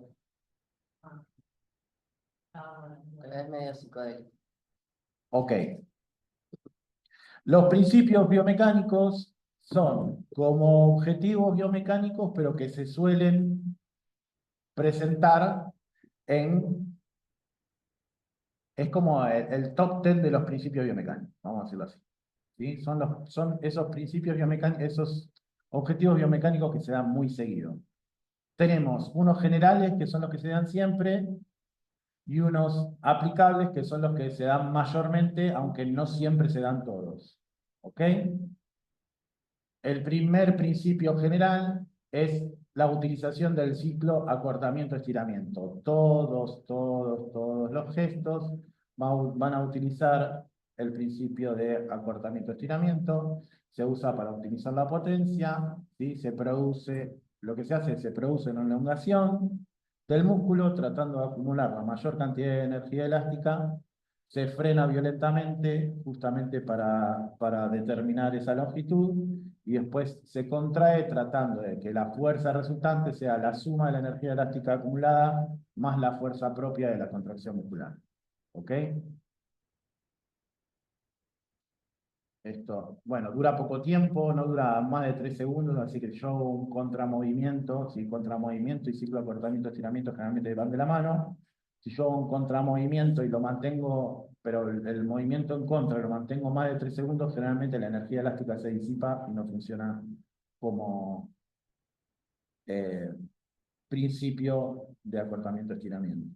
ves medio psicodélico. Ok. Los principios biomecánicos son como objetivos biomecánicos, pero que se suelen presentar en... Es como el top 10 de los principios biomecánicos, vamos a decirlo así. ¿Sí? Son esos principios biomecánicos, esos objetivos biomecánicos que se dan muy seguido. Tenemos unos generales, que son los que se dan siempre, y unos aplicables, que son los que se dan mayormente, aunque no siempre se dan todos. ¿Ok? El primer principio general es la utilización del ciclo acortamiento-estiramiento. Todos los gestos van a utilizar el principio de acortamiento-estiramiento. Se usa para optimizar la potencia, ¿sí? Lo que se hace es se produce una elongación del músculo tratando de acumular la mayor cantidad de energía elástica. Se frena violentamente justamente para determinar esa longitud y después se contrae tratando de que la fuerza resultante sea la suma de la energía elástica acumulada más la fuerza propia de la contracción muscular. ¿Ok? Esto, bueno, dura poco tiempo, no dura más de 3 segundos, así que yo hago un contramovimiento, ¿sí? Contramovimiento y ciclo de acortamiento, estiramiento generalmente van de la mano. Si yo hago un contramovimiento y lo mantengo, pero el movimiento en contra lo mantengo más de 3 segundos, generalmente la energía elástica se disipa y no funciona como principio de acortamiento-estiramiento.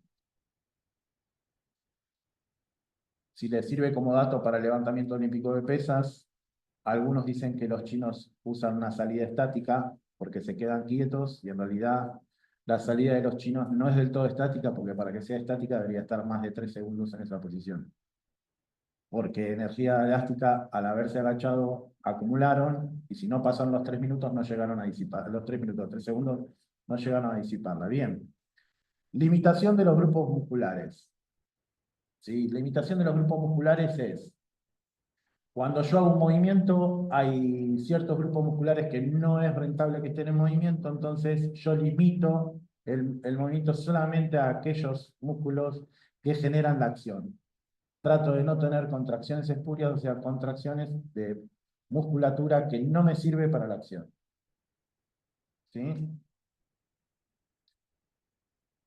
Si les sirve como dato para el levantamiento olímpico de pesas, algunos dicen que los chinos usan una salida estática porque se quedan quietos y en realidad la salida de los chinos no es del todo estática porque para que sea estática debería estar más de 3 segundos en esa posición. Porque energía elástica al haberse agachado acumularon y si no pasan los 3 minutos no llegaron a disipar, los 3 minutos, 3 segundos no llegaron a disiparla. Bien. Limitación de los grupos musculares. ¿Sí? Limitación de los grupos musculares es cuando yo hago un movimiento, hay ciertos grupos musculares que no es rentable que estén en movimiento, entonces yo limito el movimiento solamente a aquellos músculos que generan la acción. Trato de no tener contracciones espurias, o sea, contracciones de musculatura que no me sirve para la acción. ¿Sí?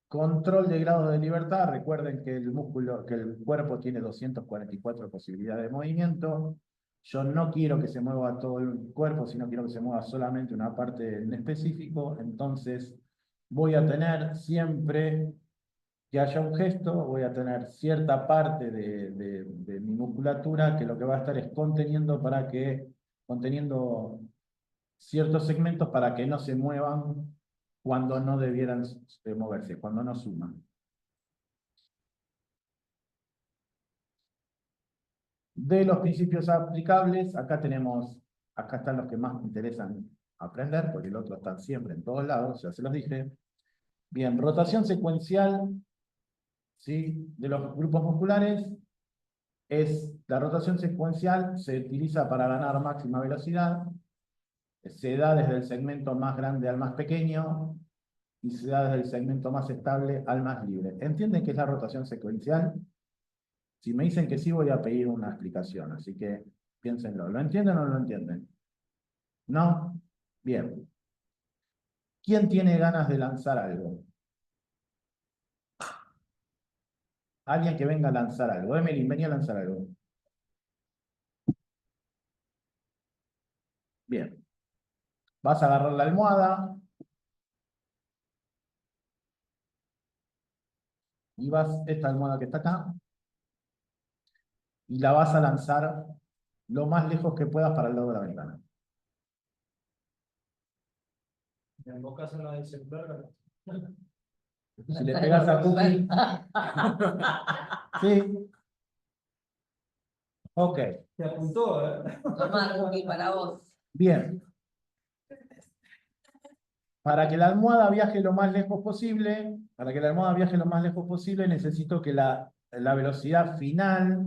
Control de grados de libertad. Recuerden que el cuerpo tiene 244 posibilidades de movimiento. Yo no quiero que se mueva todo el cuerpo, sino quiero que se mueva solamente una parte en específico. Entonces, voy a tener siempre que haya un gesto, voy a tener cierta parte de mi musculatura que lo que va a estar es conteniendo ciertos segmentos para que no se muevan cuando no debieran moverse, cuando no suman. De los principios aplicables, acá están los que más me interesan aprender, porque el otro está siempre en todos lados, ya se los dije. Bien, rotación secuencial, ¿sí? De los grupos musculares, la rotación secuencial se utiliza para ganar máxima velocidad, se da desde el segmento más grande al más pequeño, y se da desde el segmento más estable al más libre. ¿Entienden qué es la rotación secuencial? Si me dicen que sí, voy a pedir una explicación, así que piénsenlo. ¿Lo entienden o no lo entienden? ¿No? Bien. ¿Quién tiene ganas de lanzar algo? Alguien que venga a lanzar algo. Emily, venía a lanzar algo. Bien. Vas a agarrar la almohada y esta almohada que está acá, y la vas a lanzar lo más lejos que puedas para el lado de la ventana. ¿Me invocas en la del celular? Si le pegas a Cookie. Sí. Ok. Te apuntó, ¿eh? Tomá, Cookie, para vos. Bien. Para que la almohada viaje lo más lejos posible, necesito que la velocidad final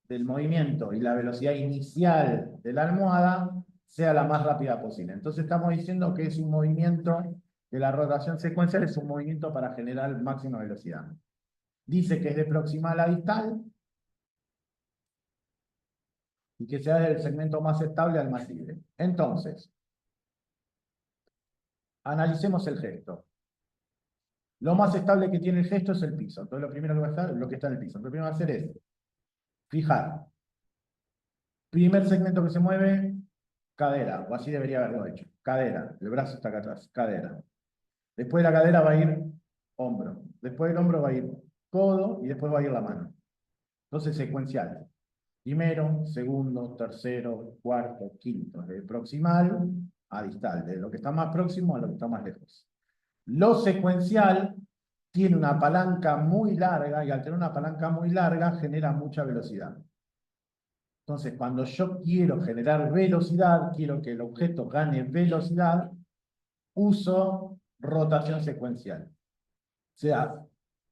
del movimiento y la velocidad inicial de la almohada sea la más rápida posible. Entonces estamos diciendo que es un movimiento, que la rotación secuencial es un movimiento para generar máxima velocidad. Dice que es de proximal a distal y que sea del segmento más estable al más libre. Entonces, analicemos el gesto. Lo más estable que tiene el gesto es el piso. Entonces lo primero que va a estar, lo que está en el piso. Lo primero que va a hacer es fijar. Primer segmento que se mueve, cadera, o así debería haberlo hecho. Cadera, el brazo está acá atrás, cadera. Después de la cadera va a ir hombro. Después del hombro va a ir codo y después va a ir la mano. Entonces secuencial. Primero, segundo, tercero, cuarto, quinto. De proximal a distal. De lo que está más próximo a lo que está más lejos. Lo secuencial tiene una palanca muy larga y al tener una palanca muy larga genera mucha velocidad. Entonces, cuando yo quiero generar velocidad, quiero que el objeto gane velocidad, uso rotación secuencial. O sea,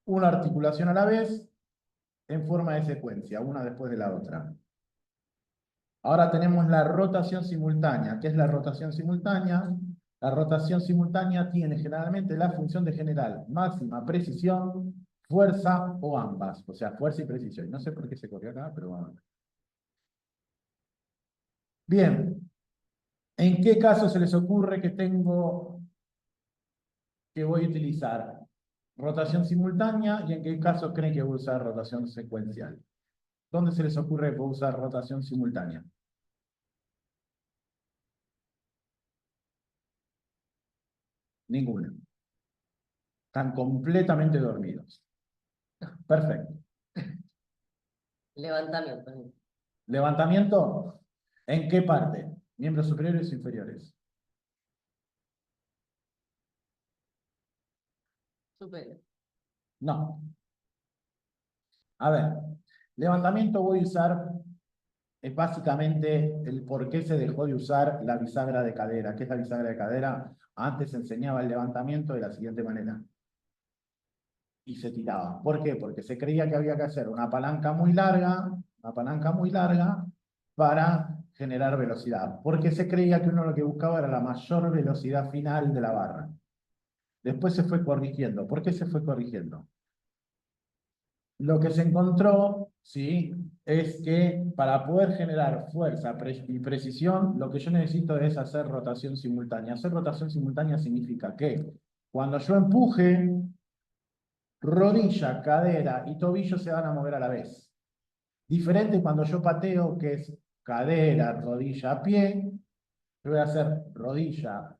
una articulación a la vez en forma de secuencia, una después de la otra. Ahora tenemos la rotación simultánea. ¿Qué es la rotación simultánea? La rotación simultánea tiene generalmente la función de generar máxima precisión, fuerza o ambas. O sea, fuerza y precisión. No sé por qué se corrió acá, pero bueno. Bien. ¿En qué caso se les ocurre que voy a utilizar rotación simultánea y en qué caso creen que voy a usar rotación secuencial? ¿Dónde se les ocurre que voy a usar rotación simultánea? Ninguna. Están completamente dormidos. Perfecto. Levantamiento. ¿Levantamiento? ¿En qué parte? ¿Miembros superiores o inferiores? Superior. No. A ver, levantamiento voy a usar, es básicamente el por qué se dejó de usar la bisagra de cadera. ¿Qué es la bisagra de cadera? Antes se enseñaba el levantamiento de la siguiente manera. Y se tiraba. ¿Por qué? Porque se creía que había que hacer una palanca muy larga para generar velocidad. Porque se creía que uno lo que buscaba era la mayor velocidad final de la barra. Después se fue corrigiendo. ¿Por qué se fue corrigiendo? Lo que se encontró, ¿sí?, es que para poder generar fuerza y precisión, lo que yo necesito es hacer rotación simultánea. Hacer rotación simultánea significa que cuando yo empuje, rodilla, cadera y tobillo se van a mover a la vez. Diferente cuando yo pateo, que es cadera, rodilla, pie, yo voy a hacer rodilla,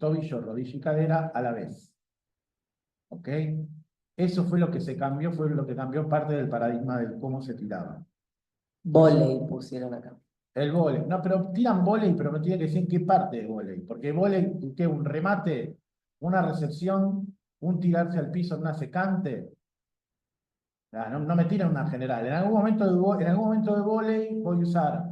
tobillo, rodilla y cadera a la vez. ¿Ok? Eso fue lo que se cambió, fue lo que cambió parte del paradigma de cómo se tiraba. Vóley pusieron acá. El vóley. No, pero tiran vóley, pero me tiene que decir en qué parte de vóley. Porque vóley, ¿qué? Un remate, una recepción, un tirarse al piso en una secante. No me tiran una general. En algún momento de vóley voy a usar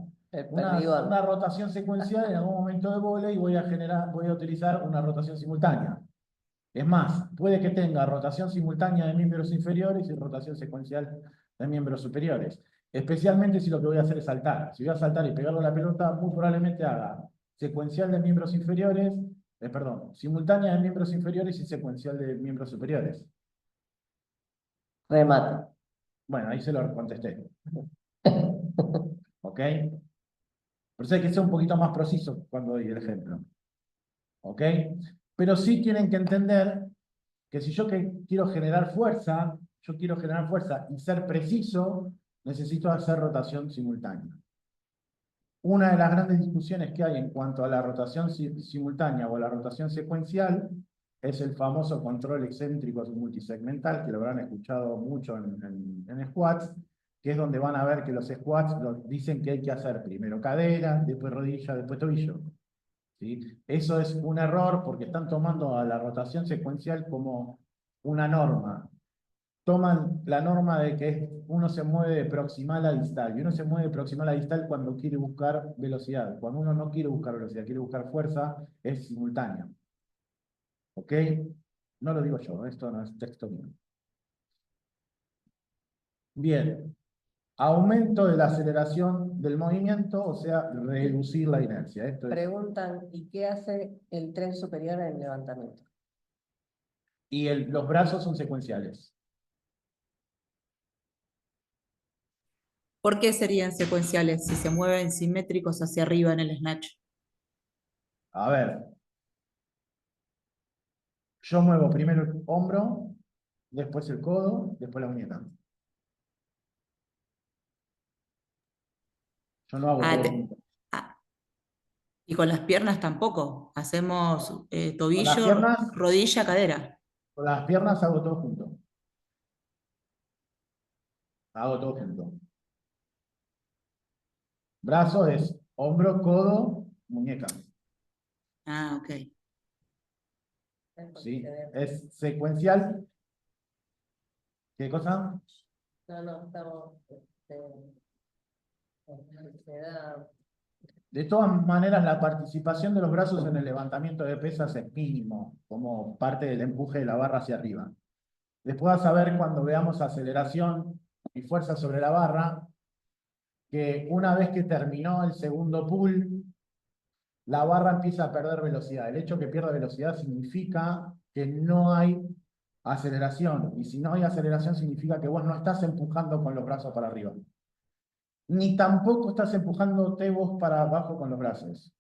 una rotación secuencial, en algún momento de vóley voy a utilizar una rotación simultánea. Es más, puede que tenga rotación simultánea de miembros inferiores y rotación secuencial de miembros superiores. Especialmente si lo que voy a hacer es saltar. Si voy a saltar y pegarle a la pelota, muy probablemente haga secuencial de miembros inferiores, simultánea de miembros inferiores y secuencial de miembros superiores. Remate. Bueno, ahí se lo contesté. ¿Ok? Por eso hay que ser un poquito más preciso cuando doy el ejemplo. ¿Ok? Pero sí tienen que entender que si yo quiero generar fuerza y ser preciso, necesito hacer rotación simultánea. Una de las grandes discusiones que hay en cuanto a la rotación simultánea o a la rotación secuencial es el famoso control excéntrico multisegmental, que lo habrán escuchado mucho en squats, que es donde van a ver que los squats dicen que hay que hacer primero cadera, después rodilla, después tobillo. ¿Sí? Eso es un error porque están tomando a la rotación secuencial como una norma. toman la norma de que uno se mueve de proximal a distal, y uno se mueve de proximal a distal cuando quiere buscar velocidad. Cuando uno no quiere buscar velocidad, quiere buscar fuerza, es simultáneo. ¿Ok? No lo digo yo, esto no es texto mío. Bien. Aumento de la aceleración del movimiento, o sea, reducir la inercia. Esto es. Preguntan, ¿y qué hace el tren superior en el levantamiento? Y los brazos son secuenciales. ¿Por qué serían secuenciales si se mueven simétricos hacia arriba en el snatch? A ver. Yo muevo primero el hombro, después el codo, después la muñeca. Yo no hago Ah, todo junto. y con las piernas tampoco. Hacemos Con las tobillo, piernas, rodilla, cadera. con las piernas hago todo junto. Hago todo junto. Brazo es hombro, codo, muñeca. Ah, ok. ¿Sí? Es secuencial. ¿Qué cosa? No, estamos... se da- De todas maneras, la participación de los brazos en el levantamiento de pesas es mínimo, como parte del empuje de la barra hacia arriba. Después vas a ver cuando veamos aceleración y fuerza sobre la barra, que una vez que terminó el segundo pull, la barra empieza a perder velocidad. El hecho que pierda velocidad significa que no hay aceleración. Y si no hay aceleración significa que vos no estás empujando con los brazos para arriba. Ni tampoco estás empujándote vos para abajo con los brazos.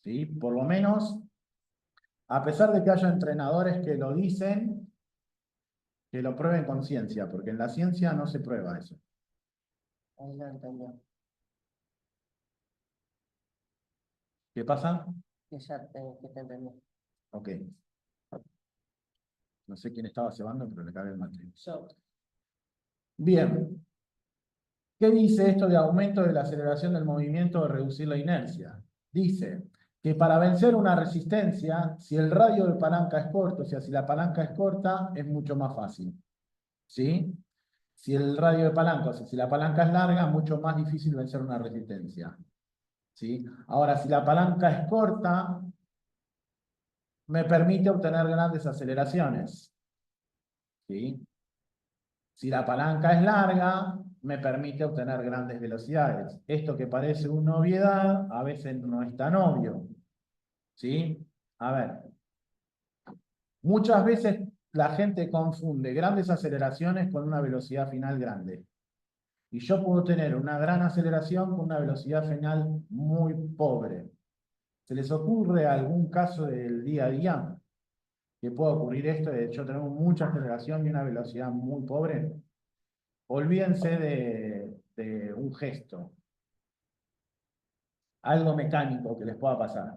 ¿Sí? Por lo menos, a pesar de que haya entrenadores que lo dicen, que lo prueben con ciencia, porque en la ciencia no se prueba eso. Ahí lo entendió. ¿Qué pasa? Que te entendí. Ok. No sé quién estaba cebando, pero le cabe el mate. Yo. Bien. ¿Qué dice esto de aumento de la aceleración del movimiento o reducir la inercia? Dice que para vencer una resistencia, si el radio de palanca es corto, o sea, si la palanca es corta, es mucho más fácil. ¿Sí? Si el radio de palanca, o sea, si la palanca es larga, es mucho más difícil vencer una resistencia. ¿Sí? Ahora, si la palanca es corta, me permite obtener grandes aceleraciones. ¿Sí? Si la palanca es larga, me permite obtener grandes velocidades. Esto que parece una obviedad, a veces no es tan obvio. ¿Sí? A ver. Muchas veces la gente confunde grandes aceleraciones con una velocidad final grande. Y yo puedo tener una gran aceleración con una velocidad final muy pobre. ¿Se les ocurre algún caso del día a día que pueda ocurrir esto de yo tener mucha aceleración y una velocidad muy pobre? Olvídense de un gesto, algo mecánico que les pueda pasar.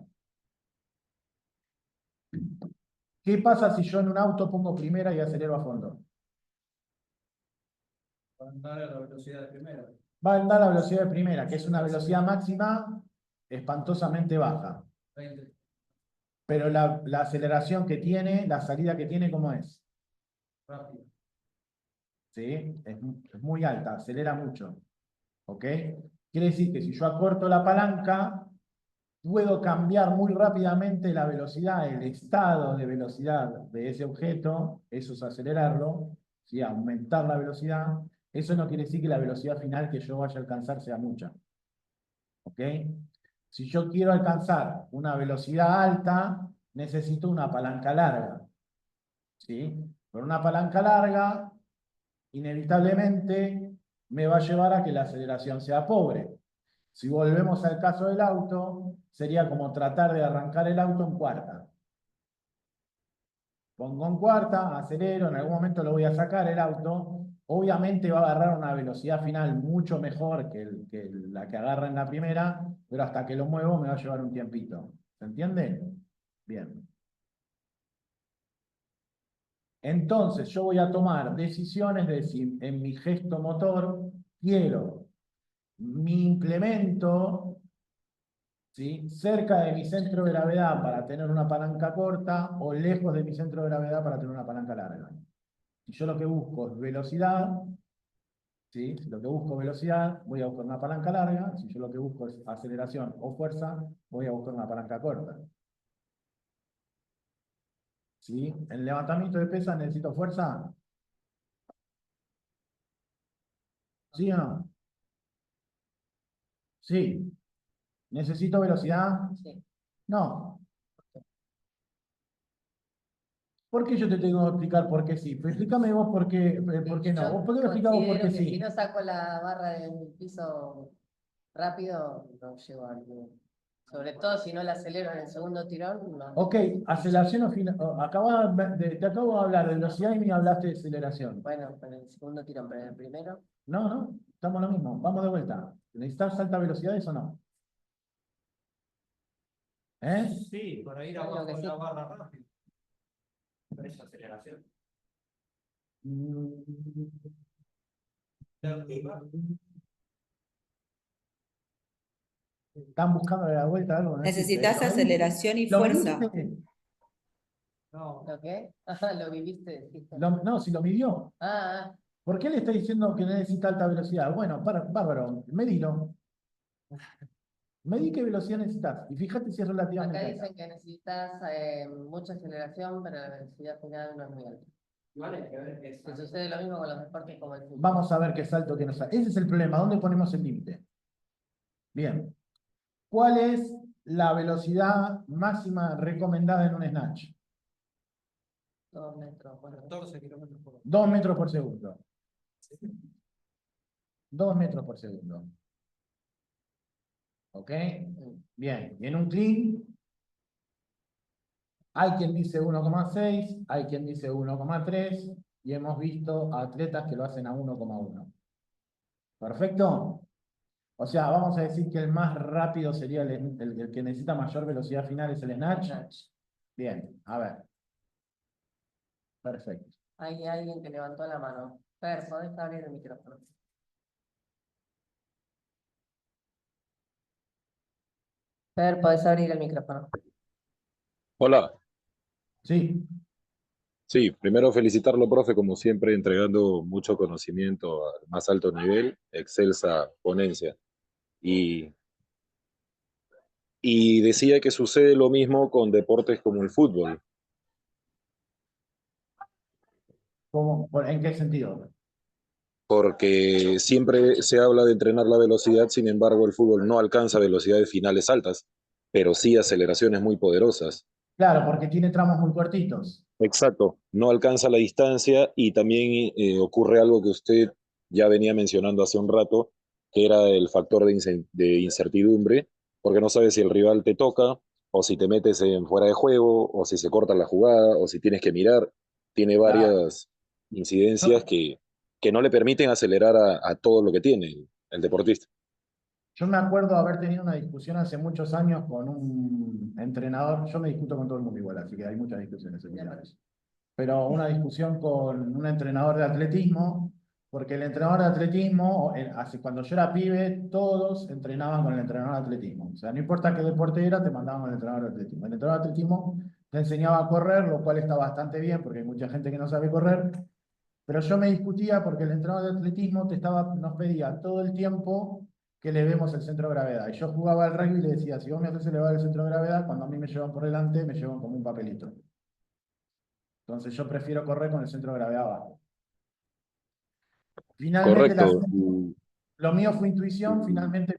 ¿Qué pasa si yo en un auto pongo primera y acelero a fondo? Para andar a la velocidad de primera. Va a andar a la velocidad de primera, que es una velocidad máxima espantosamente baja. 20. Pero la aceleración que tiene, la salida que tiene, ¿cómo es? Rápido. ¿Sí? Es muy alta, acelera mucho. ¿Ok? Quiere decir que si yo acorto la palanca, puedo cambiar muy rápidamente la velocidad, el estado de velocidad de ese objeto, eso es acelerarlo, ¿sí? Aumentar la velocidad. Eso no quiere decir que la velocidad final que yo vaya a alcanzar sea mucha. ¿Ok? Si yo quiero alcanzar una velocidad alta, necesito una palanca larga. ¿Sí? Pero una palanca larga, inevitablemente, me va a llevar a que la aceleración sea pobre. Si volvemos al caso del auto, sería como tratar de arrancar el auto en cuarta. Pongo en cuarta, acelero, en algún momento lo voy a sacar el auto. Obviamente va a agarrar una velocidad final mucho mejor que la que agarra en la primera, pero hasta que lo muevo me va a llevar un tiempito. ¿Se entiende? Bien. Entonces yo voy a tomar decisiones de si en mi gesto motor quiero mi implemento, ¿sí?, cerca de mi centro de gravedad para tener una palanca corta o lejos de mi centro de gravedad para tener una palanca larga. Si yo lo que busco es velocidad, ¿sí? Si lo que busco es velocidad, voy a buscar una palanca larga. Si yo lo que busco es aceleración o fuerza, voy a buscar una palanca corta. ¿Sí? En levantamiento de pesas necesito fuerza. ¿Sí o no? Sí. ¿Necesito velocidad? Sí. No. ¿Por qué yo te tengo que explicar por qué sí? Pues explícame vos por qué no. Yo ¿Vos por qué me explicás vos por qué considero que si sí? no saco la barra del piso rápido, no llego a ningún. Sobre todo si no la acelero en el segundo tirón, no. Ok, aceleración o final. Te acabo de hablar de velocidad y me hablaste de aceleración. Bueno, en el segundo tirón, pero en el primero. No, estamos lo mismo. Vamos de vuelta. ¿Necesitas alta velocidad o no? ¿Eh? Sí, para ir Claro abajo que de sí. la barra rápido. Pero es aceleración. ¿Están buscando la vuelta algo? ¿No existe? Necesitas aceleración y ¿Lo fuerza. mediste? No, ¿Lo qué? Ajá, lo viviste, dijiste. No, si lo midió. Ah, ¿Por qué le está diciendo que necesita alta velocidad? Bueno, bárbaro, medilo. Medí qué velocidad necesitas. Y fíjate si es acá relativamente alta. dicen que necesitas mucha aceleración, pero la velocidad final no es muy alta. Igual hay que ver es Se sucede lo mismo con los deportes como el fútbol. Vamos a ver qué salto que nos sale. Ese es el problema. ¿Dónde ponemos el límite? Bien. ¿Cuál es la velocidad máxima recomendada en un snatch? 2 metros, bueno. 14 kilómetros por hora. 2 metros por segundo. 2 metros por segundo. ¿Ok? Bien. Y en un clean, hay quien dice 1,6, hay quien dice 1,3, y hemos visto atletas que lo hacen a 1,1. ¿Perfecto? O sea, vamos a decir que el más rápido sería el que necesita mayor velocidad final es el snatch. Bien, a ver. Perfecto. Hay alguien que levantó la mano. Fer, ¿podés abrir el micrófono? Fer, ¿podés abrir el micrófono? Hola, Sí, sí, primero felicitarlo, profe, como siempre, entregando mucho conocimiento al más alto nivel, excelsa ponencia. Y, y decía que sucede lo mismo con deportes como el fútbol, ¿en qué sentido? porque siempre se habla de entrenar la velocidad, sin embargo, el fútbol no alcanza velocidades finales altas, pero sí aceleraciones muy poderosas. Claro, porque tiene tramos muy cortitos. Exacto, no alcanza la distancia y también ocurre algo que usted ya venía mencionando hace un rato, que era el factor de incertidumbre, porque no sabes si el rival te toca o si te metes en fuera de juego o si se corta la jugada o si tienes que mirar. Tiene Claro. varias incidencias que no le permiten acelerar a todo lo que tiene el deportista. Yo me acuerdo haber tenido una discusión hace muchos años con un entrenador. Yo me discuto con todo el mundo igual, así que hay muchas discusiones en mi vida. Pero una discusión con un entrenador de atletismo, porque el entrenador de atletismo, cuando yo era pibe, todos entrenaban con el entrenador de atletismo. O sea, no importa qué deporte era, te mandaban con el entrenador de atletismo. El entrenador de atletismo te enseñaba a correr, lo cual está bastante bien, porque hay mucha gente que no sabe correr. Pero yo me discutía porque el entrenador de atletismo nos pedía todo el tiempo que elevemos el centro de gravedad. Y yo jugaba al rugby y le decía, si vos me haces elevar el centro de gravedad, cuando a mí me llevan por delante, me llevan como un papelito. Entonces yo prefiero correr con el centro de gravedad abajo. Finalmente, Correcto. lo mío fue intuición, finalmente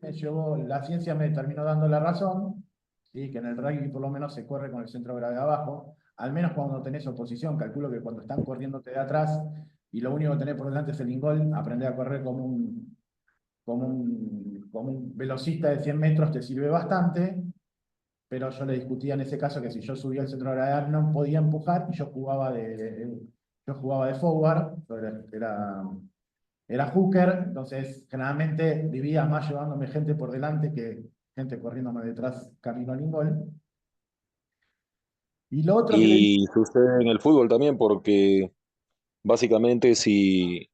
la ciencia me terminó dando la razón, ¿sí? Que en el rugby por lo menos se corre con el centro de gravedad abajo, al menos cuando tenés oposición. Calculo que cuando están corriéndote de atrás y lo único que tenés por delante es el ingol, aprender a correr como un velocista de 100 metros te sirve bastante, pero yo le discutía en ese caso que si yo subía el centro de gravedad no podía empujar y yo jugaba de forward, era hooker, entonces generalmente vivía más llevándome gente por delante que gente corriéndome detrás camino al ingol. Y lo otro que le Y sucede en el fútbol también, porque básicamente si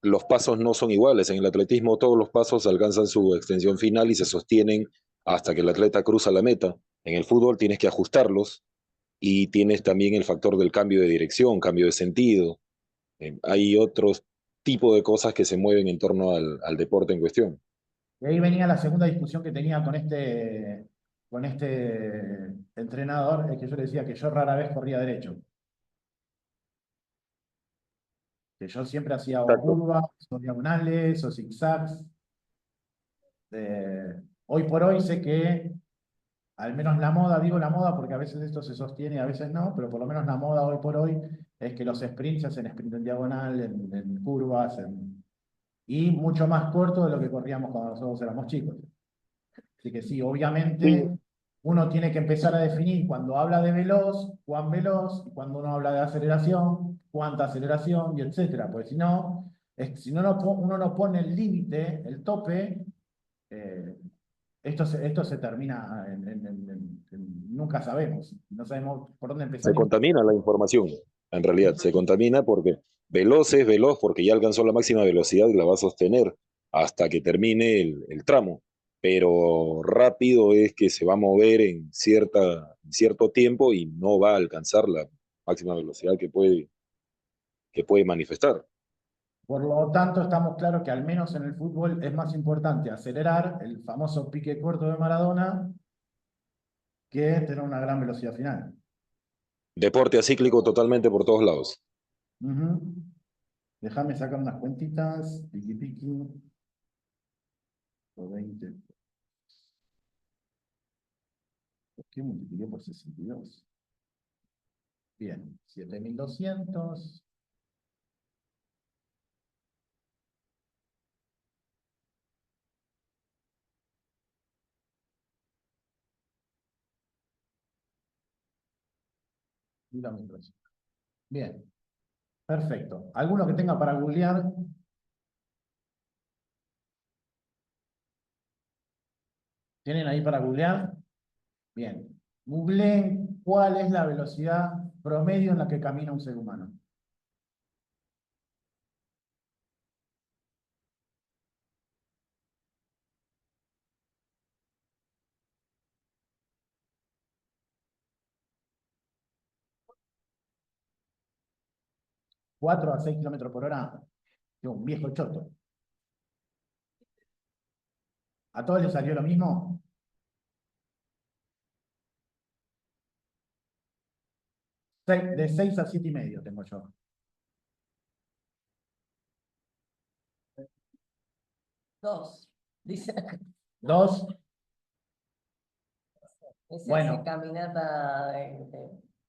los pasos no son iguales. En el atletismo todos los pasos alcanzan su extensión final y se sostienen hasta que el atleta cruza la meta. En el fútbol tienes que ajustarlos y tienes también el factor del cambio de dirección, cambio de sentido. Hay otros tipos de cosas que se mueven en torno al deporte en cuestión. Y ahí venía la segunda discusión que tenía con este entrenador, es que yo le decía que yo rara vez corría derecho, que yo siempre hacía o Exacto. curvas, o diagonales, o zigzags. Hoy por hoy sé que, al menos la moda, digo la moda porque a veces esto se sostiene y a veces no, pero por lo menos la moda hoy por hoy es que los sprints se hacen sprint en diagonal, en curvas, y mucho más corto de lo que corríamos cuando nosotros éramos chicos. Así que sí, Sí, obviamente uno tiene que empezar a definir cuando habla de veloz, cuán veloz, y cuando uno habla de aceleración, cuánta aceleración, y etcétera. Porque si no, si no, uno no pone el límite, el tope, eh, esto se termina nunca sabemos. No sabemos por dónde empezar. se contamina la información, en realidad, se contamina porque veloz es veloz porque ya alcanzó la máxima velocidad y la va a sostener hasta que termine el tramo, pero rápido es que se va a mover en cierto tiempo y no va a alcanzar la máxima velocidad que puede manifestar. Por lo tanto, estamos claros que al menos en el fútbol es más importante acelerar el famoso pique corto de Maradona que tener una gran velocidad final. Deporte acíclico totalmente por todos lados. Ujú. Déjame sacar unas cuentitas. Piqui, piqui. Por 20. ¿Por qué multipliqué por 62? Bien, 7200. Kilómetros. Bien, perfecto. ¿Alguno que tenga para googlear? ¿Tienen ahí para googlear? Bien. Googleen cuál es la velocidad promedio en la que camina un ser humano. 4 a 6 kilómetros por hora. Yo, un viejo choto. ¿A todos les salió lo mismo? De 6 a 7 y medio tengo yo. Dos. Dice acá. 2. Ese Bueno. hace caminata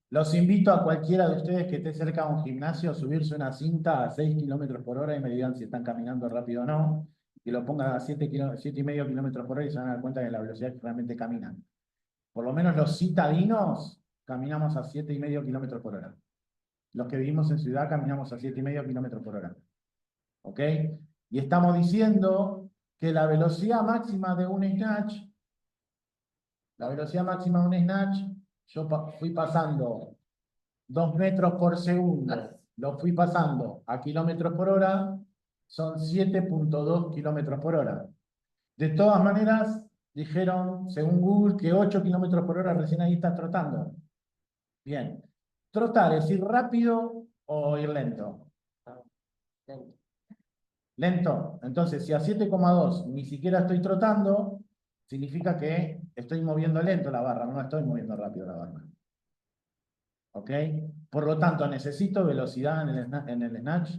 Los invito a cualquiera de ustedes que esté cerca de un gimnasio a subirse una cinta a 6 kilómetros por hora y me digan si están caminando rápido o no. Que lo pongan a 7 y medio kilómetros por hora y se van a dar cuenta de la velocidad que realmente caminan. Por lo menos los citadinos caminamos a 7 y medio kilómetros por hora. Los que vivimos en ciudad caminamos a 7 y medio kilómetros por hora. ¿Ok? Y estamos diciendo que la velocidad máxima de un snatch, yo fui pasando 2 metros por segundo, lo fui pasando a kilómetros por hora, son 7,2 kilómetros por hora. De todas maneras, dijeron, según Google, que 8 kilómetros por hora recién ahí estás trotando. Bien. Trotar es ir rápido o ir lento. Lento. Entonces, si a 7,2 ni siquiera estoy trotando, significa que estoy moviendo lento la barra, no estoy moviendo rápido la barra. ¿Ok? Por lo tanto, necesito velocidad en el snatch.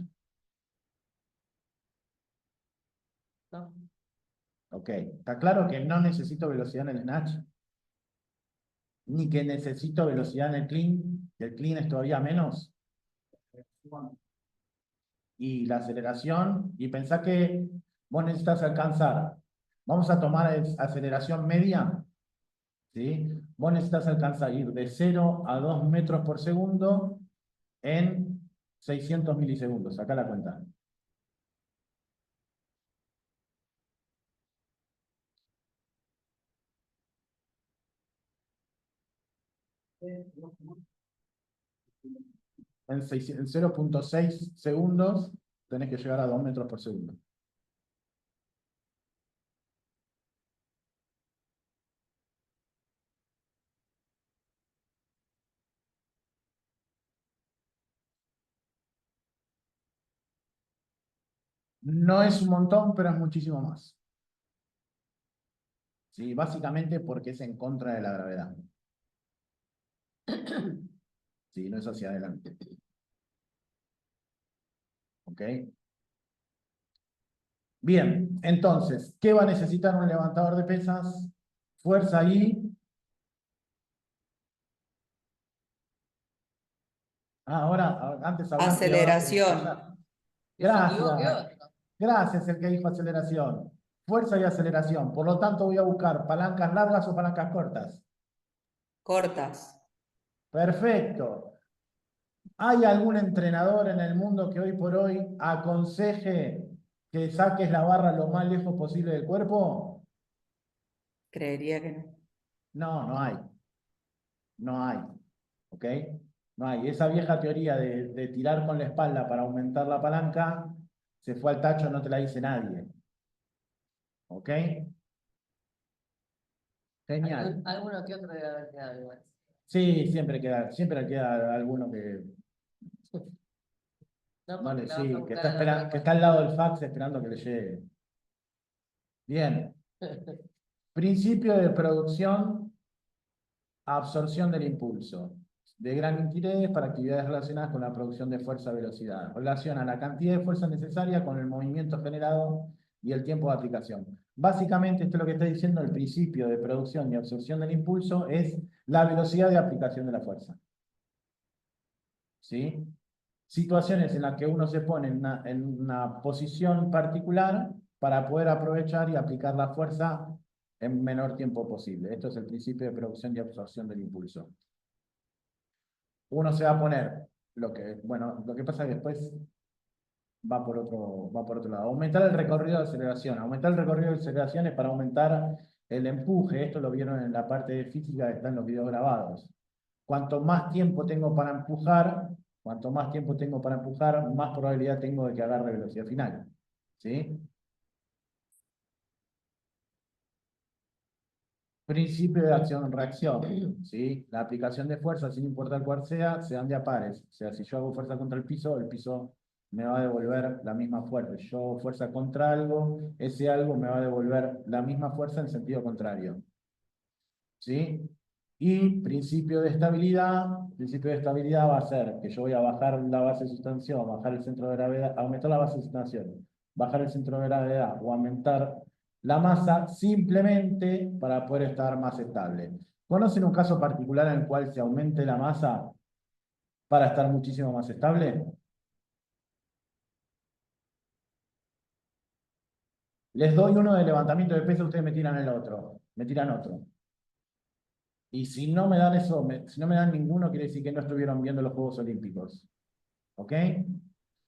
¿no? Ok. ¿Está claro que no necesito velocidad en el snatch? Ni que necesito velocidad en el clean, que el clean es todavía menos. Y la aceleración, y pensá que vos necesitas alcanzar. Vamos a tomar aceleración media. ¿Sí? Vos necesitas alcanzar ir de 0 a 2 metros por segundo en 600 milisegundos. Acá la cuenta. En 0,6 segundos tenés que llegar a 2 metros por segundo. No es un montón, pero es muchísimo más. Sí, básicamente porque es en contra de la gravedad. Sí, no es hacia adelante. ¿Ok? Bien, entonces, ¿qué va a necesitar un levantador de pesas? Fuerza y... antes hablaste de abajo y Aceleración. allá. Que se equivoque Gracias. otro. Gracias, el que dijo aceleración. Fuerza y aceleración. Por lo tanto, voy a buscar palancas largas o palancas cortas. Cortas. Perfecto. ¿Hay algún entrenador en el mundo que hoy por hoy aconseje que saques la barra lo más lejos posible del cuerpo? Creería que no. No, no hay. No hay. ¿Ok? No hay. Esa vieja teoría de tirar con la espalda para aumentar la palanca se fue al tacho, no te la dice nadie. ¿Ok? Genial. Alguno que otro debe haber quedado igual. Sí, siempre queda alguno que, No, vale, porque la vas a sí, que buscar está, en otra que está al lado del fax esperando que le llegue. Bien. Principio de producción, absorción del impulso. De gran interés para actividades relacionadas con la producción de fuerza-velocidad. Relaciona la cantidad de fuerza necesaria con el movimiento generado y el tiempo de aplicación. Básicamente, esto es lo que está diciendo el principio de producción y absorción del impulso, es la velocidad de aplicación de la fuerza. ¿Sí? Situaciones en las que uno se pone en una posición particular para poder aprovechar y aplicar la fuerza en menor tiempo posible. Esto es el principio de producción y absorción del impulso. Uno se va a poner, bueno, lo que pasa es que después va por otro lado. Aumentar el recorrido de aceleración. Aumentar el recorrido de aceleración es para aumentar el empuje. Esto lo vieron en la parte de física que está en los videos grabados. Cuanto más tiempo tengo para empujar, más probabilidad tengo de que agarre velocidad final. ¿Sí? Principio de acción-reacción. ¿Sí? La aplicación de fuerza, sin importar cuál sea, se dan de a pares. O sea, si yo hago fuerza contra el piso me va a devolver la misma fuerza. Si yo hago fuerza contra algo, ese algo me va a devolver la misma fuerza en sentido contrario. ¿Sí? Y principio de estabilidad va a ser que yo voy a bajar la base de sustanción, bajar el centro de gravedad, aumentar la base de sustanción, bajar el centro de gravedad o aumentar la masa simplemente para poder estar más estable. ¿Conocen un caso particular en el cual se aumente la masa para estar muchísimo más estable? Les doy uno de levantamiento de peso, ustedes me tiran el otro, me tiran otro. Y si no me dan eso, si no me dan ninguno, quiere decir que no estuvieron viendo los Juegos Olímpicos. ¿Ok?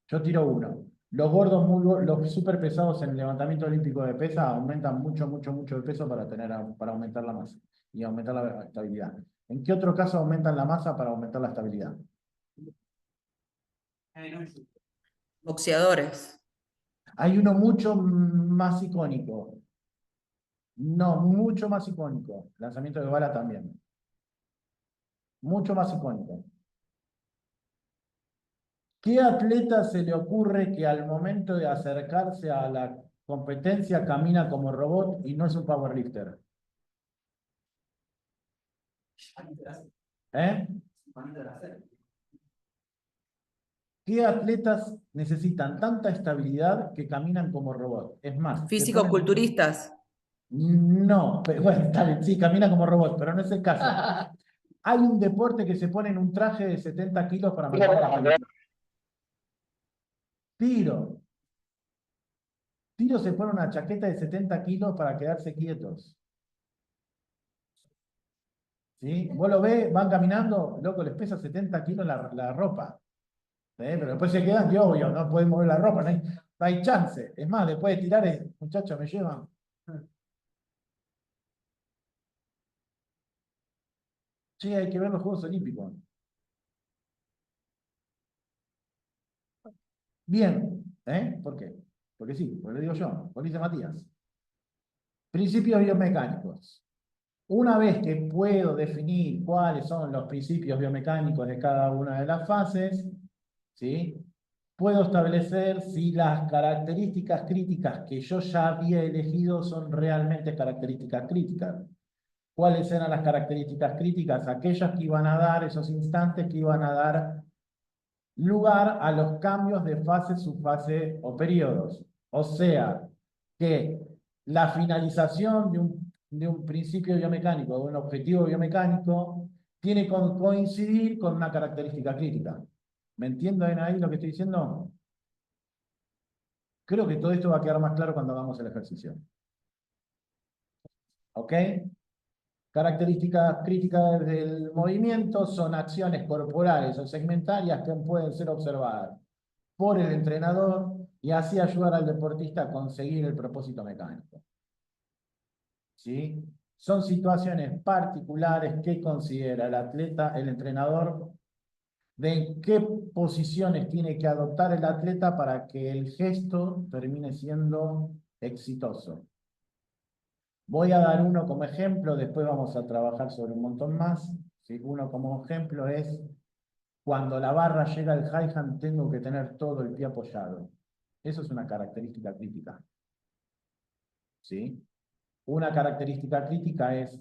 Yo tiro uno. Los super pesados en el levantamiento olímpico de pesa aumentan mucho de peso para aumentar la masa y aumentar la estabilidad. ¿En qué otro caso aumentan la masa para aumentar la estabilidad? Boxeadores. Hay uno mucho más icónico. No, mucho más icónico. Lanzamiento de bala también. Mucho más icónico. ¿Qué atleta se le ocurre que al momento de acercarse a la competencia camina como robot y no es un powerlifter? ¿Eh? ¿Qué atletas necesitan tanta estabilidad que caminan como robot? Es más, Físico-culturistas. No, pero bueno, está bien, sí, camina como robot, pero no es el caso. Hay un deporte que se pone en un traje de 70 kilos para mantener la estabilidad. Tiro. Tiro se pone una chaqueta de 70 kilos para quedarse quietos. ¿Sí? Vos lo ves, van caminando, loco, les pesa 70 kilos la ropa. ¿Sí? Pero después se quedan, y obvio, no pueden mover la ropa, no hay chance. Es más, después de tirar, muchachos, me llevan. Sí, hay que ver los Juegos Olímpicos. Bien, ¿eh? ¿Por qué? Porque sí, porque lo digo yo, lo dice Matías. Principios biomecánicos. Una vez que puedo definir cuáles son los principios biomecánicos de cada una de las fases, ¿sí? puedo establecer si las características críticas que yo ya había elegido son realmente características críticas. ¿Cuáles eran las características críticas? Aquellas que iban a dar, esos instantes que iban a dar lugar a los cambios de fase, subfase o periodos. O sea, que la finalización de un principio biomecánico, de un objetivo biomecánico, tiene que coincidir con una característica crítica. ¿Me entienden ahí lo que estoy diciendo? Creo que todo esto va a quedar más claro cuando hagamos el ejercicio. ¿Ok? Características críticas del movimiento son acciones corporales o segmentarias que pueden ser observadas por el entrenador y así ayudar al deportista a conseguir el propósito mecánico. ¿Sí? Son situaciones particulares que considera el atleta, el entrenador, de qué posiciones tiene que adoptar el atleta para que el gesto termine siendo exitoso. Voy a dar uno como ejemplo, después vamos a trabajar sobre un montón más. ¿Sí? Uno como ejemplo es, cuando la barra llega al high hand, tengo que tener todo el pie apoyado. Eso es una característica crítica. ¿Sí? Una característica crítica es,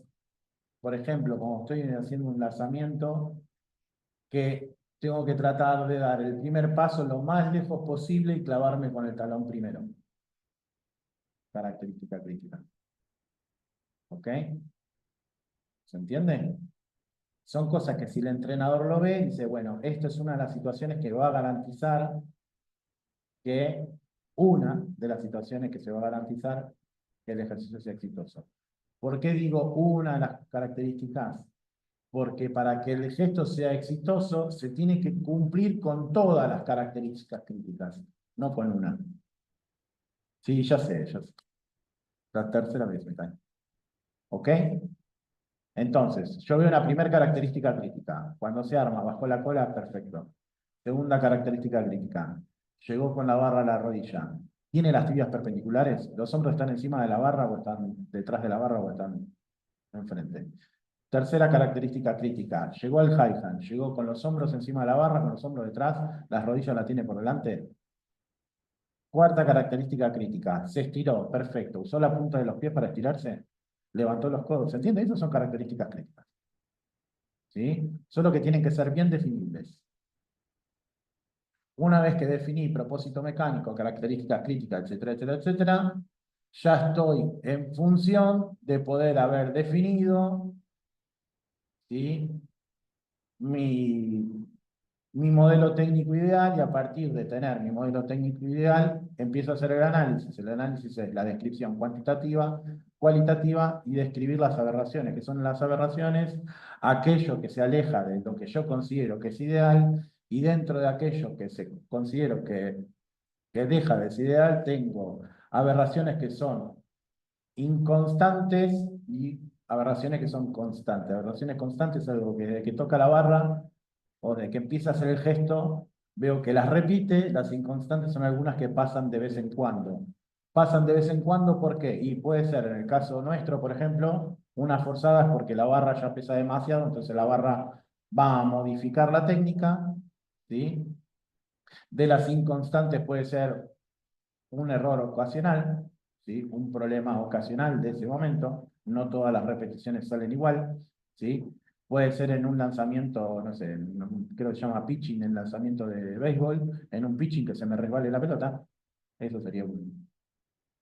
por ejemplo, como estoy haciendo un lanzamiento, que tengo que tratar de dar el primer paso lo más lejos posible y clavarme con el talón primero. Característica crítica. ¿Ok? ¿Se entiende? Son cosas que si el entrenador lo ve, dice, bueno, esto es una de las situaciones que va a garantizar que, una de las situaciones que se va a garantizar que el ejercicio sea exitoso. ¿Por qué digo una de las características? Porque para que el gesto sea exitoso, se tiene que cumplir con todas las características críticas, no con una. Sí, ya sé, ya sé. La tercera vez me cae. ¿Ok? Entonces, yo veo una primera característica crítica. Cuando se arma bajo la cola, perfecto. Segunda característica crítica. Llegó con la barra a la rodilla. ¿Tiene las tibias perpendiculares? ¿Los hombros están encima de la barra o están detrás de la barra o están enfrente? Tercera característica crítica. Llegó al high hand. Llegó con los hombros encima de la barra, con los hombros detrás. ¿Las rodillas la tiene por delante? Cuarta característica crítica. Se estiró. Perfecto. ¿Usó la punta de los pies para estirarse? Levantó los codos. ¿Se entiende? Esas son características críticas. ¿Sí? Solo que tienen que ser bien definibles. Una vez que definí propósito mecánico, características críticas, etcétera, etcétera, etcétera, ya estoy en función de poder haber definido, ¿sí?, mi modelo técnico ideal, y a partir de tener mi modelo técnico ideal, empiezo a hacer el análisis. El análisis es la descripción cuantitativa, cualitativa y describir las aberraciones. ¿Qué son las aberraciones? Aquello que se aleja de lo que yo considero que es ideal, y dentro de aquello que considero que deja de ser ideal, tengo aberraciones que son inconstantes y aberraciones que son constantes. Aberraciones constantes es algo que desde que toca la barra o desde que empieza a hacer el gesto, veo que las repite. Las inconstantes son algunas que pasan de vez en cuando. Pasan de vez en cuando, ¿por qué? Y puede ser, en el caso nuestro, por ejemplo, una forzada es porque la barra ya pesa demasiado, entonces la barra va a modificar la técnica, ¿sí? De las inconstantes puede ser un error ocasional, ¿sí?, un problema ocasional de ese momento. No todas las repeticiones salen igual, ¿sí? Puede ser en un lanzamiento, no sé, creo que se llama pitching, en lanzamiento de béisbol, en un pitching que se me resbale la pelota. Eso sería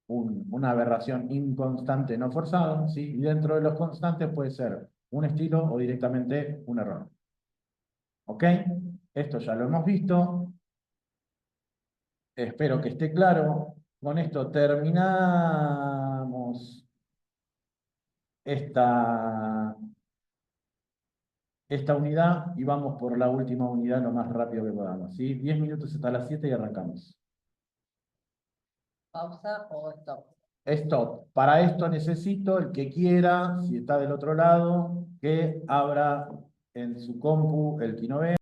una aberración inconstante no forzado, ¿sí? Y dentro de los constantes puede ser un estilo o directamente un error. ¿Ok? Esto ya lo hemos visto. Espero que esté claro. Con esto terminamos esta unidad y vamos por la última unidad lo más rápido que podamos. ¿Sí? 10 minutos hasta las 7 y arrancamos. ¿Pausa o stop? Stop. Para esto necesito, el que quiera, si está del otro lado, que abra en su compu el Kinobe.